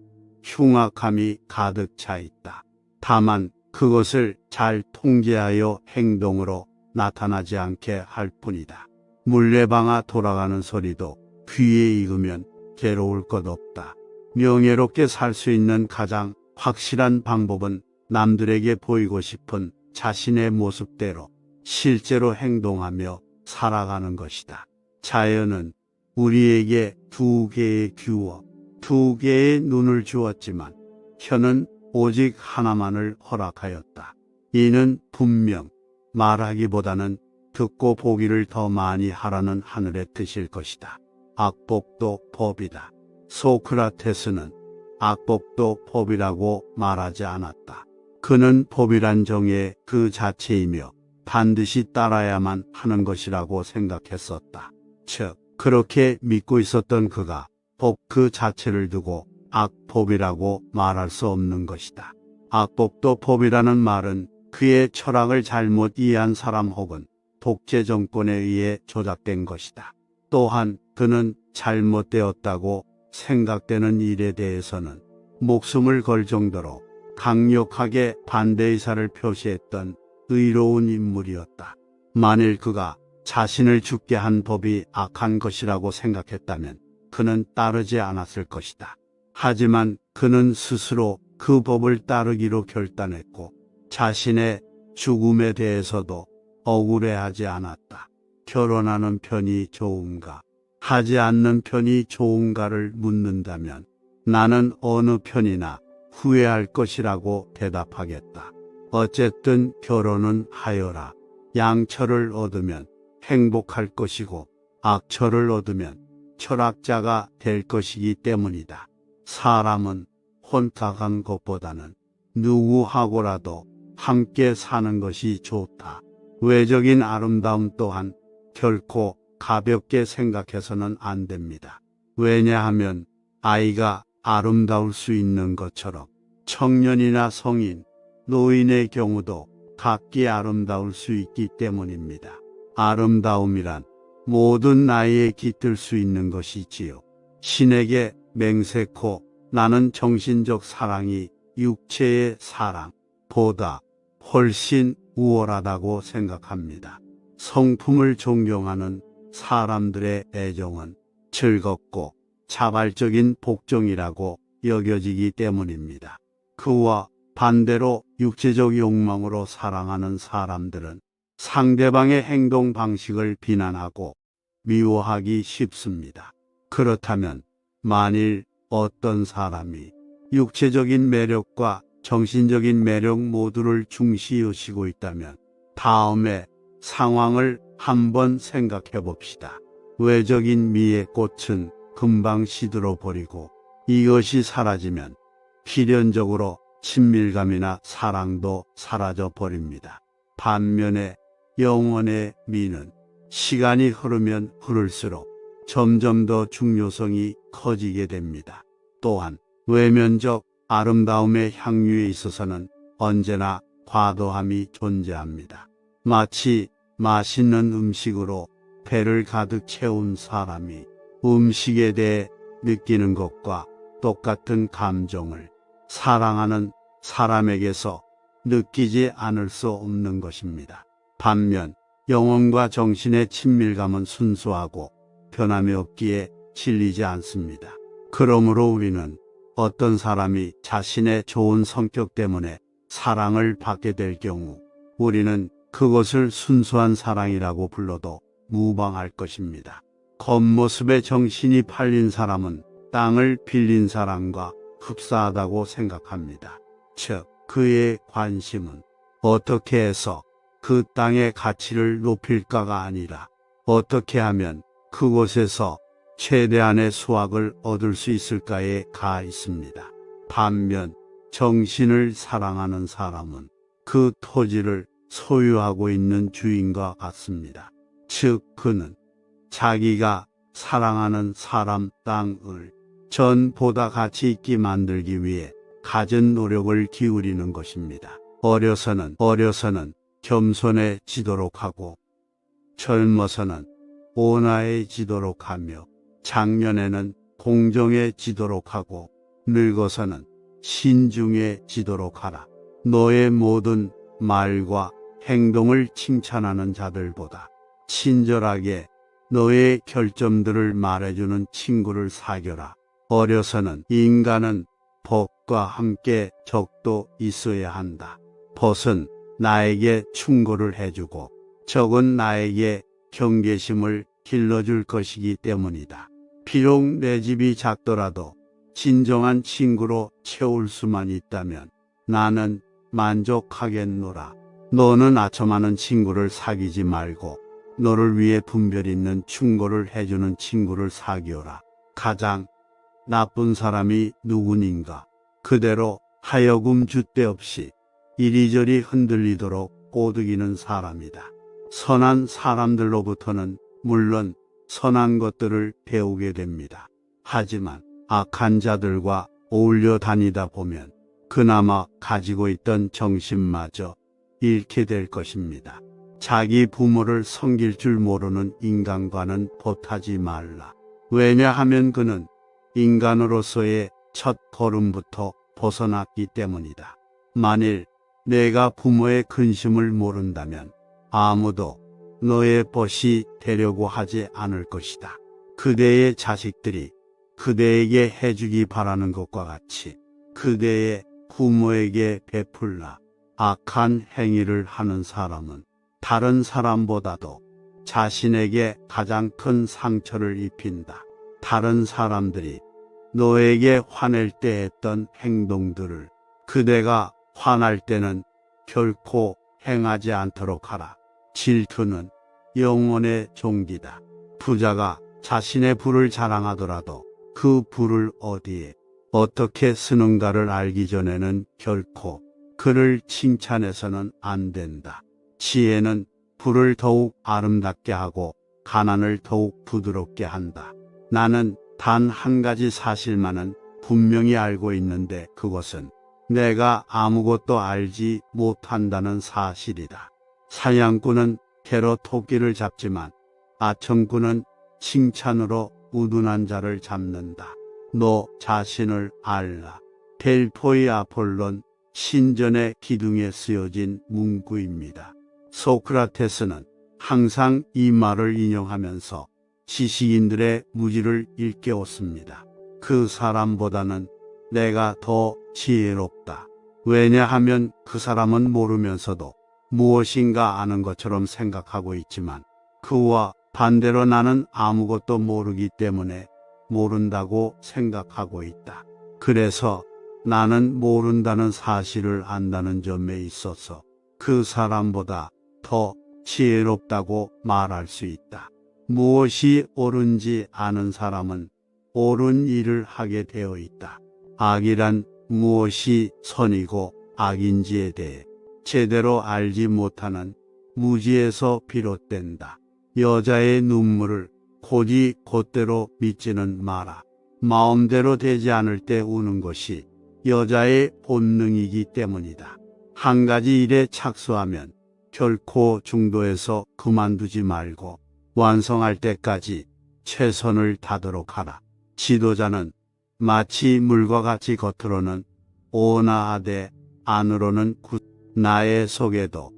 흉악함이 가득 차 있다. 다만 그것을 잘 통제하여 행동으로 나타나지 않게 할 뿐이다. 물레방아 돌아가는 소리도 귀에 익으면 괴로울 것 없다. 명예롭게 살 수 있는 가장 확실한 방법은 남들에게 보이고 싶은 자신의 모습대로 실제로 행동하며 살아가는 것이다. 자연은 우리에게 두 개의 귀와 두 개의 눈을 주었지만 혀는 오직 하나만을 허락하였다. 이는 분명 말하기보다는 듣고 보기를 더 많이 하라는 하늘의 뜻일 것이다. 악법도 법이다. 소크라테스는 악법도 법이라고 말하지 않았다. 그는 법이란 정의 그 자체이며 반드시 따라야만 하는 것이라고 생각했었다. 즉, 그렇게 믿고 있었던 그가 법 그 자체를 두고 악법이라고 말할 수 없는 것이다. 악법도 법이라는 말은 그의 철학을 잘못 이해한 사람 혹은 독재 정권에 의해 조작된 것이다. 또한 그는 잘못되었다고 생각되는 일에 대해서는 목숨을 걸 정도로 강력하게 반대 의사를 표시했던 의로운 인물이었다. 만일 그가 자신을 죽게 한 법이 악한 것이라고 생각했다면 그는 따르지 않았을 것이다. 하지만 그는 스스로 그 법을 따르기로 결단했고 자신의 죽음에 대해서도 억울해하지 않았다. 결혼하는 편이 좋은가, 하지 않는 편이 좋은가를 묻는다면 나는 어느 편이나 후회할 것이라고 대답하겠다. 어쨌든 결혼은 하여라. 양처를 얻으면 행복할 것이고 악처를 얻으면 철학자가 될 것이기 때문이다. 사람은 혼탁한 것보다는 누구하고라도 함께 사는 것이 좋다. 외적인 아름다움 또한 결코 가볍게 생각해서는 안 됩니다. 왜냐하면 아이가 아름다울 수 있는 것처럼 청년이나 성인, 노인의 경우도 각기 아름다울 수 있기 때문입니다. 아름다움이란 모든 나이에 깃들 수 있는 것이지요. 신에게 맹세코 나는 정신적 사랑이 육체의 사랑보다 훨씬 우월하다고 생각합니다. 성품을 존경하는 사람들의 애정은 즐겁고 자발적인 복종이라고 여겨지기 때문입니다. 그와 반대로 육체적 욕망으로 사랑하는 사람들은 상대방의 행동 방식을 비난하고 미워하기 쉽습니다. 그렇다면 만일 어떤 사람이 육체적인 매력과 정신적인 매력 모두를 중시여시고 있다면 다음에 상황을 한번 생각해 봅시다. 외적인 미의 꽃은 금방 시들어 버리고 이것이 사라지면 필연적으로 친밀감이나 사랑도 사라져 버립니다. 반면에 영혼의 미는 시간이 흐르면 흐를수록 점점 더 중요성이 커지게 됩니다. 또한 외면적 아름다움의 향유에 있어서는 언제나 과도함이 존재합니다. 마치 맛있는 음식으로 배를 가득 채운 사람이 음식에 대해 느끼는 것과 똑같은 감정을 사랑하는 사람에게서 느끼지 않을 수 없는 것입니다. 반면 영혼과 정신의 친밀감은 순수하고 변함이 없기에 질리지 않습니다. 그러므로 우리는 어떤 사람이 자신의 좋은 성격 때문에 사랑을 받게 될 경우 우리는 그것을 순수한 사랑이라고 불러도 무방할 것입니다. 겉모습에 정신이 팔린 사람은 땅을 빌린 사람과 흡사하다고 생각합니다. 즉, 그의 관심은 어떻게 해서 그 땅의 가치를 높일까가 아니라 어떻게 하면 그곳에서 최대한의 수확을 얻을 수 있을까에 가 있습니다. 반면 정신을 사랑하는 사람은 그 토지를 소유하고 있는 주인과 같습니다. 즉, 그는 자기가 사랑하는 사람 땅을 전보다 가치 있게 만들기 위해 갖은 노력을 기울이는 것입니다. 어려서는 겸손해지도록 하고 젊어서는 온화해지도록 하며 장년에는 공정해지도록 하고 늙어서는 신중해지도록 하라. 너의 모든 말과 행동을 칭찬하는 자들보다 친절하게 너의 결점들을 말해주는 친구를 사귀어라. 어려서는 인간은 벗과 함께 적도 있어야 한다. 벗은 나에게 충고를 해주고 적은 나에게 경계심을 길러줄 것이기 때문이다. 비록 내 집이 작더라도 진정한 친구로 채울 수만 있다면 나는 만족하겠노라. 너는 아첨하는 친구를 사귀지 말고 너를 위해 분별 있는 충고를 해주는 친구를 사귀어라. 가장 나쁜 사람이 누구인가? 그대로 하여금 줏대 없이 이리저리 흔들리도록 꼬드기는 사람이다. 선한 사람들로부터는 물론 선한 것들을 배우게 됩니다. 하지만 악한 자들과 어울려 다니다 보면 그나마 가지고 있던 정신마저 잃게 될 것입니다. 자기 부모를 섬길 줄 모르는 인간과는 보타지 말라. 왜냐하면 그는 인간으로서의 첫 걸음부터 벗어났기 때문이다. 만일 내가 부모의 근심을 모른다면 아무도 너의 벗이 되려고 하지 않을 것이다. 그대의 자식들이 그대에게 해주기 바라는 것과 같이 그대의 부모에게 베풀라. 악한 행위를 하는 사람은 다른 사람보다도 자신에게 가장 큰 상처를 입힌다. 다른 사람들이 너에게 화낼 때 했던 행동들을 그대가 화날 때는 결코 행하지 않도록 하라. 질투는 영혼의 종기다. 부자가 자신의 부를 자랑하더라도 그 부를 어디에 어떻게 쓰는가를 알기 전에는 결코 그를 칭찬해서는 안 된다. 지혜는 부를 더욱 아름답게 하고 가난을 더욱 부드럽게 한다. 나는 단 한 가지 사실만은 분명히 알고 있는데 그것은 내가 아무것도 알지 못한다는 사실이다. 사냥꾼은 개로 토끼를 잡지만 아청꾼은 칭찬으로 우둔한 자를 잡는다. 너 자신을 알라. 델포이 아폴론 신전의 기둥에 쓰여진 문구입니다. 소크라테스는 항상 이 말을 인용하면서 지식인들의 무지를 일깨웠습니다. 그 사람보다는 내가 더 지혜롭다. 왜냐하면 그 사람은 모르면서도 무엇인가 아는 것처럼 생각하고 있지만 그와 반대로 나는 아무것도 모르기 때문에 모른다고 생각하고 있다. 그래서 나는 모른다는 사실을 안다는 점에 있어서 그 사람보다 더 지혜롭다고 말할 수 있다. 무엇이 옳은지 아는 사람은 옳은 일을 하게 되어 있다. 악이란 무엇이 선이고 악인지에 대해 제대로 알지 못하는 무지에서 비롯된다. 여자의 눈물을 곧이 곧대로 믿지는 마라. 마음대로 되지 않을 때 우는 것이 여자의 본능이기 때문이다. 한 가지 일에 착수하면 결코 중도에서 그만두지 말고 완성할 때까지 최선을 다하도록 하라. 지도자는 마치 물과 같이 겉으로는 온화하되 안으로는 나의 속에도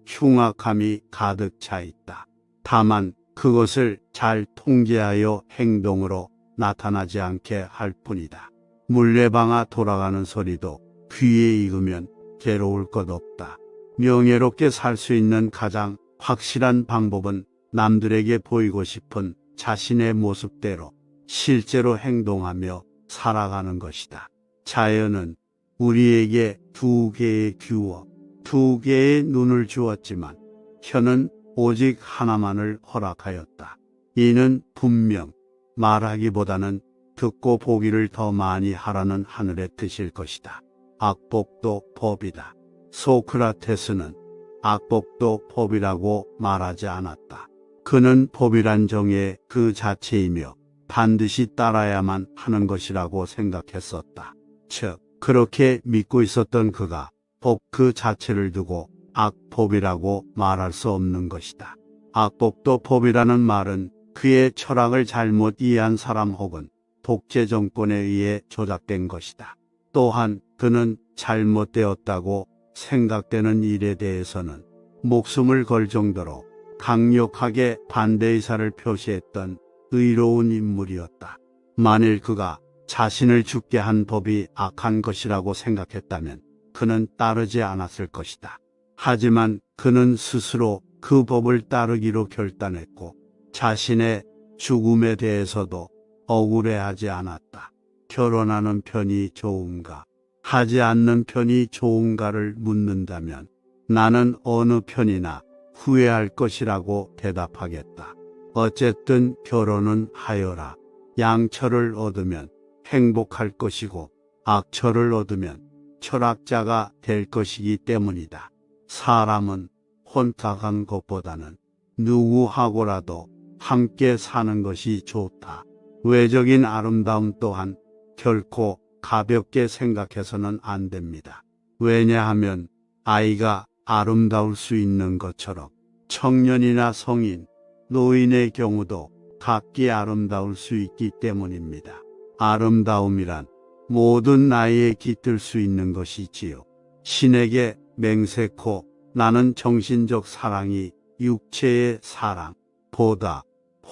흉악함이 가득 차 있다. 다만 그것을 잘 통제하여 행동으로 나타나지 않게 할 뿐이다. 물레방아 돌아가는 소리도 귀에 익으면 괴로울 것 없다. 명예롭게 살 수 있는 가장 확실한 방법은 남들에게 보이고 싶은 자신의 모습대로 실제로 행동하며 살아가는 것이다. 자연은 우리에게 두 개의 귀와 두 개의 눈을 주었지만 혀는 오직 하나만을 허락하였다. 이는 분명 말하기보다는 듣고 보기를 더 많이 하라는 하늘의 뜻일 것이다. 악법도 법이다. 소크라테스는 악법도 법이라고 말하지 않았다. 그는 법이란 정의 그 자체이며 반드시 따라야만 하는 것이라고 생각했었다. 즉, 그렇게 믿고 있었던 그가 법 그 자체를 두고 악법이라고 말할 수 없는 것이다. 악법도 법이라는 말은 그의 철학을 잘못 이해한 사람 혹은 독재 정권에 의해 조작된 것이다. 또한 그는 잘못되었다고 생각되는 일에 대해서는 목숨을 걸 정도로 강력하게 반대 의사를 표시했던 의로운 인물이었다. 만일 그가 자신을 죽게 한 법이 악한 것이라고 생각했다면 그는 따르지 않았을 것이다. 하지만 그는 스스로 그 법을 따르기로 결단했고 자신의 죽음에 대해서도 억울해하지 않았다. 결혼하는 편이 좋은가, 하지 않는 편이 좋은가를 묻는다면 나는 어느 편이나 후회할 것이라고 대답하겠다. 어쨌든 결혼은 하여라. 양처를 얻으면 행복할 것이고 악처를 얻으면 철학자가 될 것이기 때문이다. 사람은 혼자 간 것보다는 누구하고라도 함께 사는 것이 좋다. 외적인 아름다움 또한 결코 가볍게 생각해서는 안 됩니다. 왜냐하면 아이가 아름다울 수 있는 것처럼 청년이나 성인, 노인의 경우도 각기 아름다울 수 있기 때문입니다. 아름다움이란 모든 나이에 깃들 수 있는 것이지요. 신에게 맹세코 나는 정신적 사랑이 육체의 사랑보다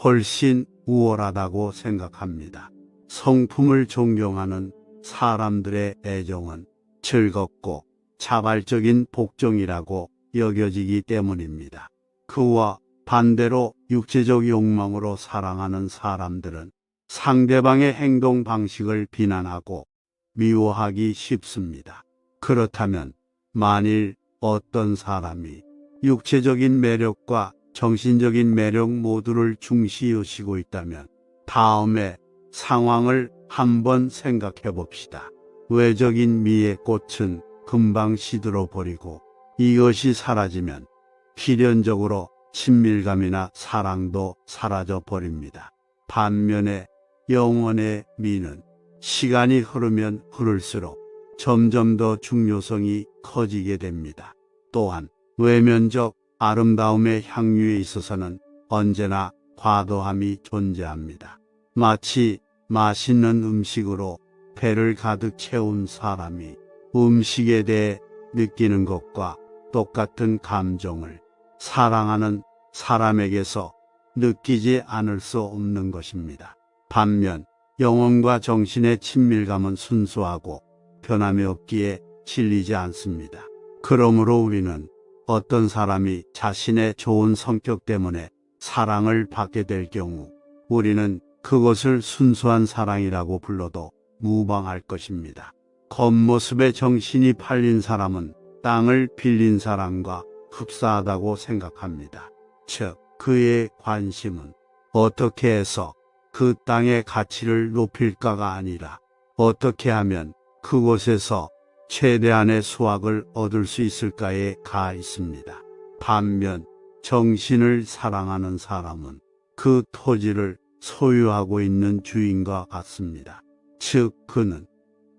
훨씬 우월하다고 생각합니다. 성품을 존경하는 사람들의 애정은 즐겁고 자발적인 복종이라고 여겨지기 때문입니다. 그와 반대로 육체적 욕망으로 사랑하는 사람들은 상대방의 행동 방식을 비난하고 미워하기 쉽습니다. 그렇다면 만일 어떤 사람이 육체적인 매력과 정신적인 매력 모두를 중시 여시고 있다면 다음에 상황을 한번 생각해 봅시다. 외적인 미의 꽃은 금방 시들어 버리고 이것이 사라지면 필연적으로 친밀감이나 사랑도 사라져 버립니다. 반면에 영혼의 미는 시간이 흐르면 흐를수록 점점 더 중요성이 커지게 됩니다. 또한 외면적 아름다움의 향유에 있어서는 언제나 과도함이 존재합니다. 마치 맛있는 음식으로 배를 가득 채운 사람이 음식에 대해 느끼는 것과 똑같은 감정을 사랑하는 사람에게서 느끼지 않을 수 없는 것입니다. 반면 영혼과 정신의 친밀감은 순수하고 변함이 없기에 질리지 않습니다. 그러므로 우리는 어떤 사람이 자신의 좋은 성격 때문에 사랑을 받게 될 경우 우리는 그것을 순수한 사랑이라고 불러도 무방할 것입니다. 겉모습에 정신이 팔린 사람은 땅을 빌린 사람과 흡사하다고 생각합니다. 즉, 그의 관심은 어떻게 해서 그 땅의 가치를 높일까가 아니라 어떻게 하면 그곳에서 최대한의 수확을 얻을 수 있을까에 가 있습니다. 반면 정신을 사랑하는 사람은 그 토지를 소유하고 있는 주인과 같습니다. 즉, 그는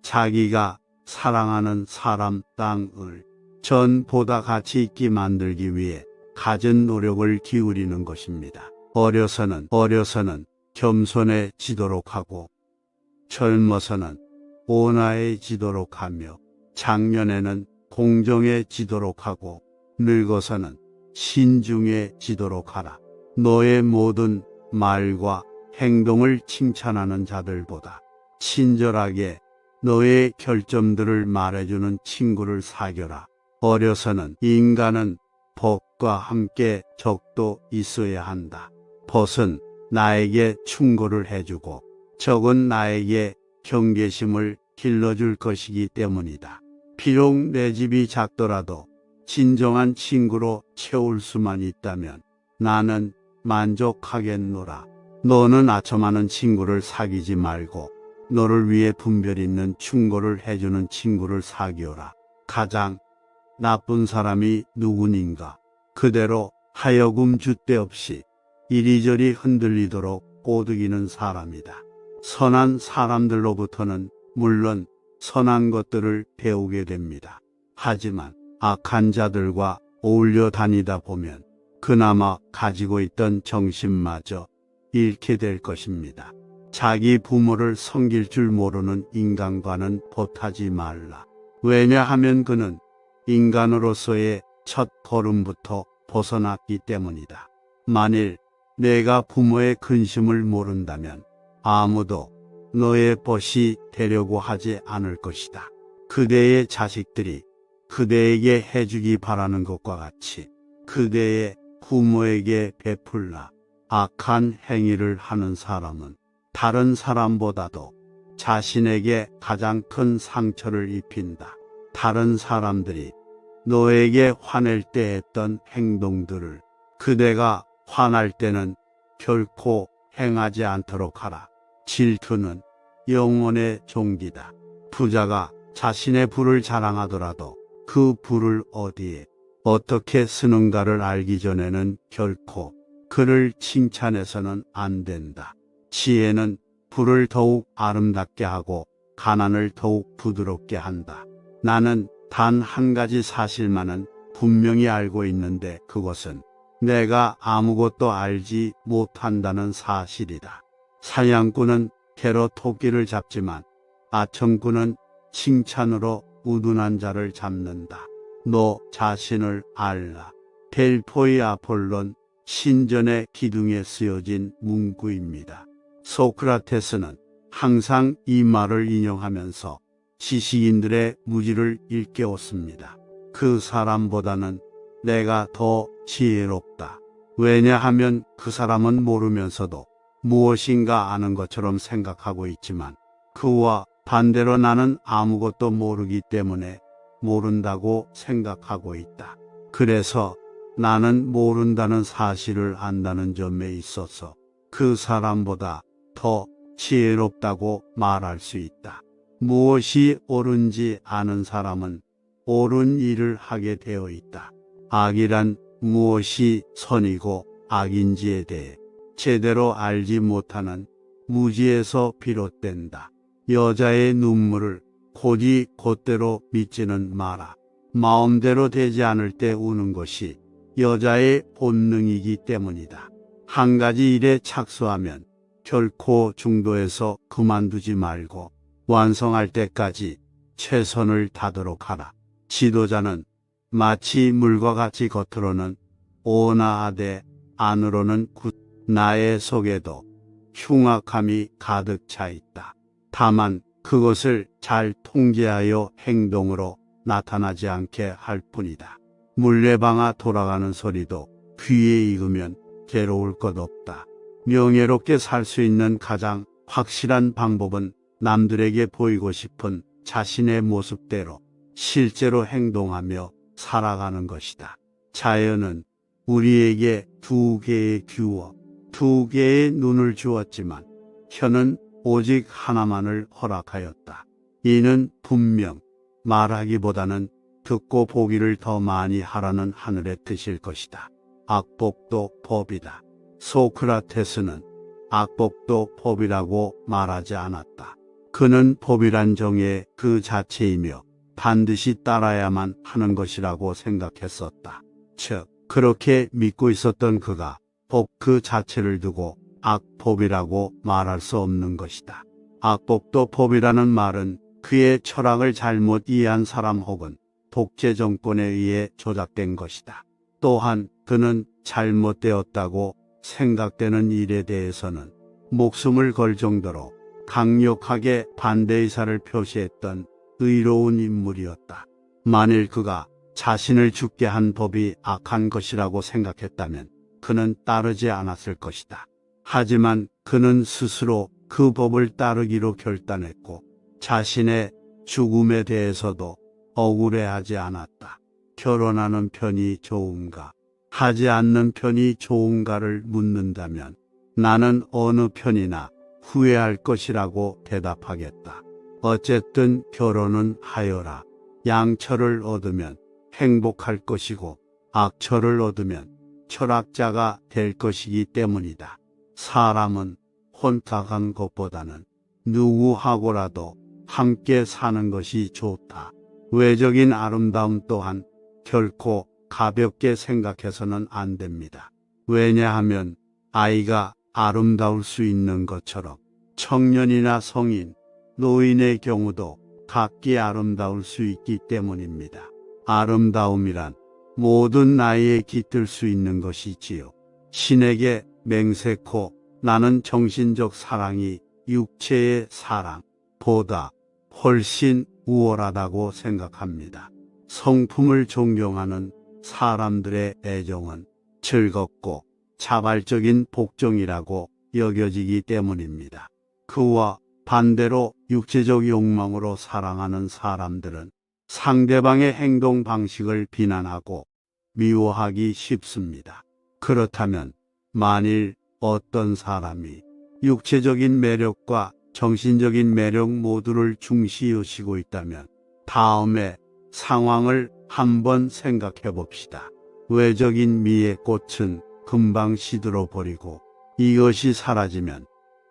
자기가 사랑하는 사람 땅을 전보다 가치 있게 만들기 위해 갖은 노력을 기울이는 것입니다. 어려서는 겸손해지도록 하고 젊어서는 온화해지도록 하며 장년에는 공정해지도록 하고 늙어서는 신중해지도록 하라. 너의 모든 말과 행동을 칭찬하는 자들보다 친절하게 너의 결점들을 말해주는 친구를 사귀어라. 어려서는 인간은 벗과 함께 적도 있어야 한다. 벗은 나에게 충고를 해주고 적은 나에게 경계심을 길러줄 것이기 때문이다. 비록 내 집이 작더라도 진정한 친구로 채울 수만 있다면 나는 만족하겠노라. 너는 아첨하는 친구를 사귀지 말고 너를 위해 분별 있는 충고를 해주는 친구를 사귀어라. 가장 나쁜 사람이 누구인가? 그대로 하여금 줏대없이 이리저리 흔들리도록 꼬드기는 사람이다. 선한 사람들로부터는 물론 선한 것들을 배우게 됩니다. 하지만 악한 자들과 어울려 다니다 보면 그나마 가지고 있던 정신마저 잃게 될 것입니다. 자기 부모를 섬길 줄 모르는 인간과는 보타지 말라. 왜냐하면 그는 인간으로서의 첫 걸음부터 벗어났기 때문이다. 만일 내가 부모의 근심을 모른다면 아무도 너의 벗이 되려고 하지 않을 것이다. 그대의 자식들이 그대에게 해주기 바라는 것과 같이 그대의 부모에게 베풀라. 악한 행위를 하는 사람은 다른 사람보다도 자신에게 가장 큰 상처를 입힌다. 다른 사람들이 너에게 화낼 때 했던 행동들을 그대가 화날 때는 결코 행하지 않도록 하라. 질투는 영혼의 종기다. 부자가 자신의 부를 자랑하더라도 그 부를 어디에 어떻게 쓰는가를 알기 전에는 결코 그를 칭찬해서는 안 된다. 지혜는 부를 더욱 아름답게 하고 가난을 더욱 부드럽게 한다. 나는 단 한 가지 사실만은 분명히 알고 있는데 그것은 내가 아무것도 알지 못한다는 사실이다. 사냥꾼은 개로 토끼를 잡지만 아청꾼은 칭찬으로 우둔한 자를 잡는다. 너 자신을 알라. 델포이 아폴론 신전의 기둥에 쓰여진 문구입니다. 소크라테스는 항상 이 말을 인용하면서 지식인들의 무지를 일깨웠습니다. 그 사람보다는 내가 더 지혜롭다. 왜냐하면 그 사람은 모르면서도 무엇인가 아는 것처럼 생각하고 있지만 그와 반대로 나는 아무것도 모르기 때문에 모른다고 생각하고 있다. 그래서 나는 모른다는 사실을 안다는 점에 있어서 그 사람보다 더 지혜롭다고 말할 수 있다. 무엇이 옳은지 아는 사람은 옳은 일을 하게 되어 있다. 악이란 무엇이 선이고 악인지에 대해 제대로 알지 못하는 무지에서 비롯된다. 여자의 눈물을 곧이 곧대로 믿지는 마라. 마음대로 되지 않을 때 우는 것이 여자의 본능이기 때문이다. 한 가지 일에 착수하면 결코 중도에서 그만두지 말고 완성할 때까지 최선을 다하도록 하라. 지도자는 마치 물과 같이 겉으로는 온화하되 안으로는 나의 속에도 흉악함이 가득 차 있다. 다만 그것을 잘 통제하여 행동으로 나타나지 않게 할 뿐이다. 물레방아 돌아가는 소리도 귀에 익으면 괴로울 것 없다. 명예롭게 살 수 있는 가장 확실한 방법은 남들에게 보이고 싶은 자신의 모습대로 실제로 행동하며 살아가는 것이다. 자연은 우리에게 두 개의 귀와 두 개의 눈을 주었지만 혀는 오직 하나만을 허락하였다. 이는 분명 말하기보다는 듣고 보기를 더 많이 하라는 하늘의 뜻일 것이다. 악법도 법이다. 소크라테스는 악법도 법이라고 말하지 않았다. 그는 법이란 정의 그 자체이며 반드시 따라야만 하는 것이라고 생각했었다. 즉, 그렇게 믿고 있었던 그가 법 그 자체를 두고 악법이라고 말할 수 없는 것이다. 악법도 법이라는 말은 그의 철학을 잘못 이해한 사람 혹은 독재 정권에 의해 조작된 것이다. 또한 그는 잘못되었다고 생각되는 일에 대해서는 목숨을 걸 정도로 강력하게 반대 의사를 표시했던 의로운 인물이었다. 만일 그가 자신을 죽게 한 법이 악한 것이라고 생각했다면 그는 따르지 않았을 것이다. 하지만 그는 스스로 그 법을 따르기로 결단했고 자신의 죽음에 대해서도 억울해하지 않았다. 결혼하는 편이 좋은가, 하지 않는 편이 좋은가를 묻는다면 나는 어느 편이나 후회할 것이라고 대답하겠다. 어쨌든 결혼은 하여라. 양처를 얻으면 행복할 것이고 악처를 얻으면 철학자가 될 것이기 때문이다. 사람은 혼자 간 것보다는 누구하고라도 함께 사는 것이 좋다. 외적인 아름다움 또한 결코 가볍게 생각해서는 안 됩니다. 왜냐하면 아이가 아름다울 수 있는 것처럼 청년이나 성인, 노인의 경우도 각기 아름다울 수 있기 때문입니다. 아름다움이란 모든 나이에 깃들 수 있는 것이지요. 신에게 맹세코 나는 정신적 사랑이 육체의 사랑보다 훨씬 우월하다고 생각합니다. 성품을 존경하는 사람들의 애정은 즐겁고 자발적인 복종이라고 여겨지기 때문입니다. 그와 반대로 육체적 욕망으로 사랑하는 사람들은 상대방의 행동 방식을 비난하고 미워하기 쉽습니다. 그렇다면 만일 어떤 사람이 육체적인 매력과 정신적인 매력 모두를 중시여시고 있다면 다음에 상황을 한번 생각해 봅시다. 외적인 미의 꽃은 금방 시들어 버리고 이것이 사라지면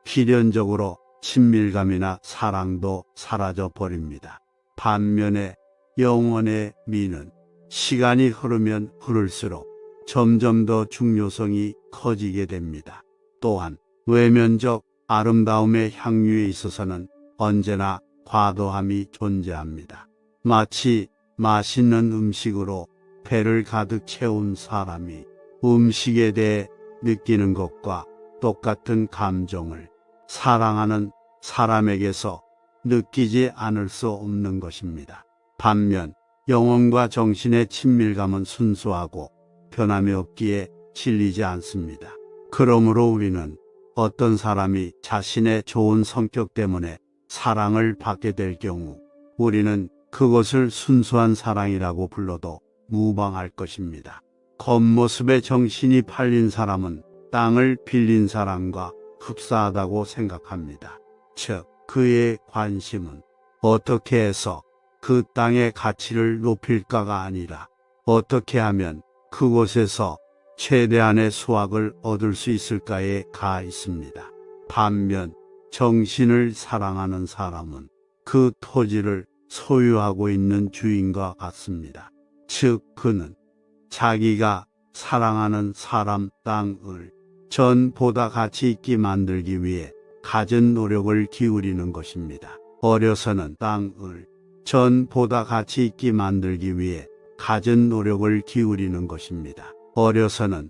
필연적으로 친밀감이나 사랑도 사라져 버립니다. 반면에 영혼의 미는 시간이 흐르면 흐를수록 점점 더 중요성이 커지게 됩니다. 또한 외면적 아름다움의 향유에 있어서는 언제나 과도함이 존재합니다. 마치 맛있는 음식으로 배를 가득 채운 사람이 음식에 대해 느끼는 것과 똑같은 감정을 사랑하는 사람에게서 느끼지 않을 수 없는 것입니다. 반면 영혼과 정신의 친밀감은 순수하고 변함이 없기에 질리지 않습니다. 그러므로 우리는 어떤 사람이 자신의 좋은 성격 때문에 사랑을 받게 될 경우 우리는 그것을 순수한 사랑이라고 불러도 무방할 것입니다. 겉모습에 정신이 팔린 사람은 땅을 빌린 사람과 흡사하다고 생각합니다. 즉, 그의 관심은 어떻게 해서 그 땅의 가치를 높일까가 아니라 어떻게 하면 그곳에서 최대한의 수확을 얻을 수 있을까에 가 있습니다. 반면 정신을 사랑하는 사람은 그 토지를 소유하고 있는 주인과 같습니다. 즉, 그는 자기가 사랑하는 사람 땅을 전보다 가치 있게 만들기 위해 갖은 노력을 기울이는 것입니다. 어려서는 땅을 전보다 가치 있게 만들기 위해 갖은 노력을 기울이는 것입니다. 어려서는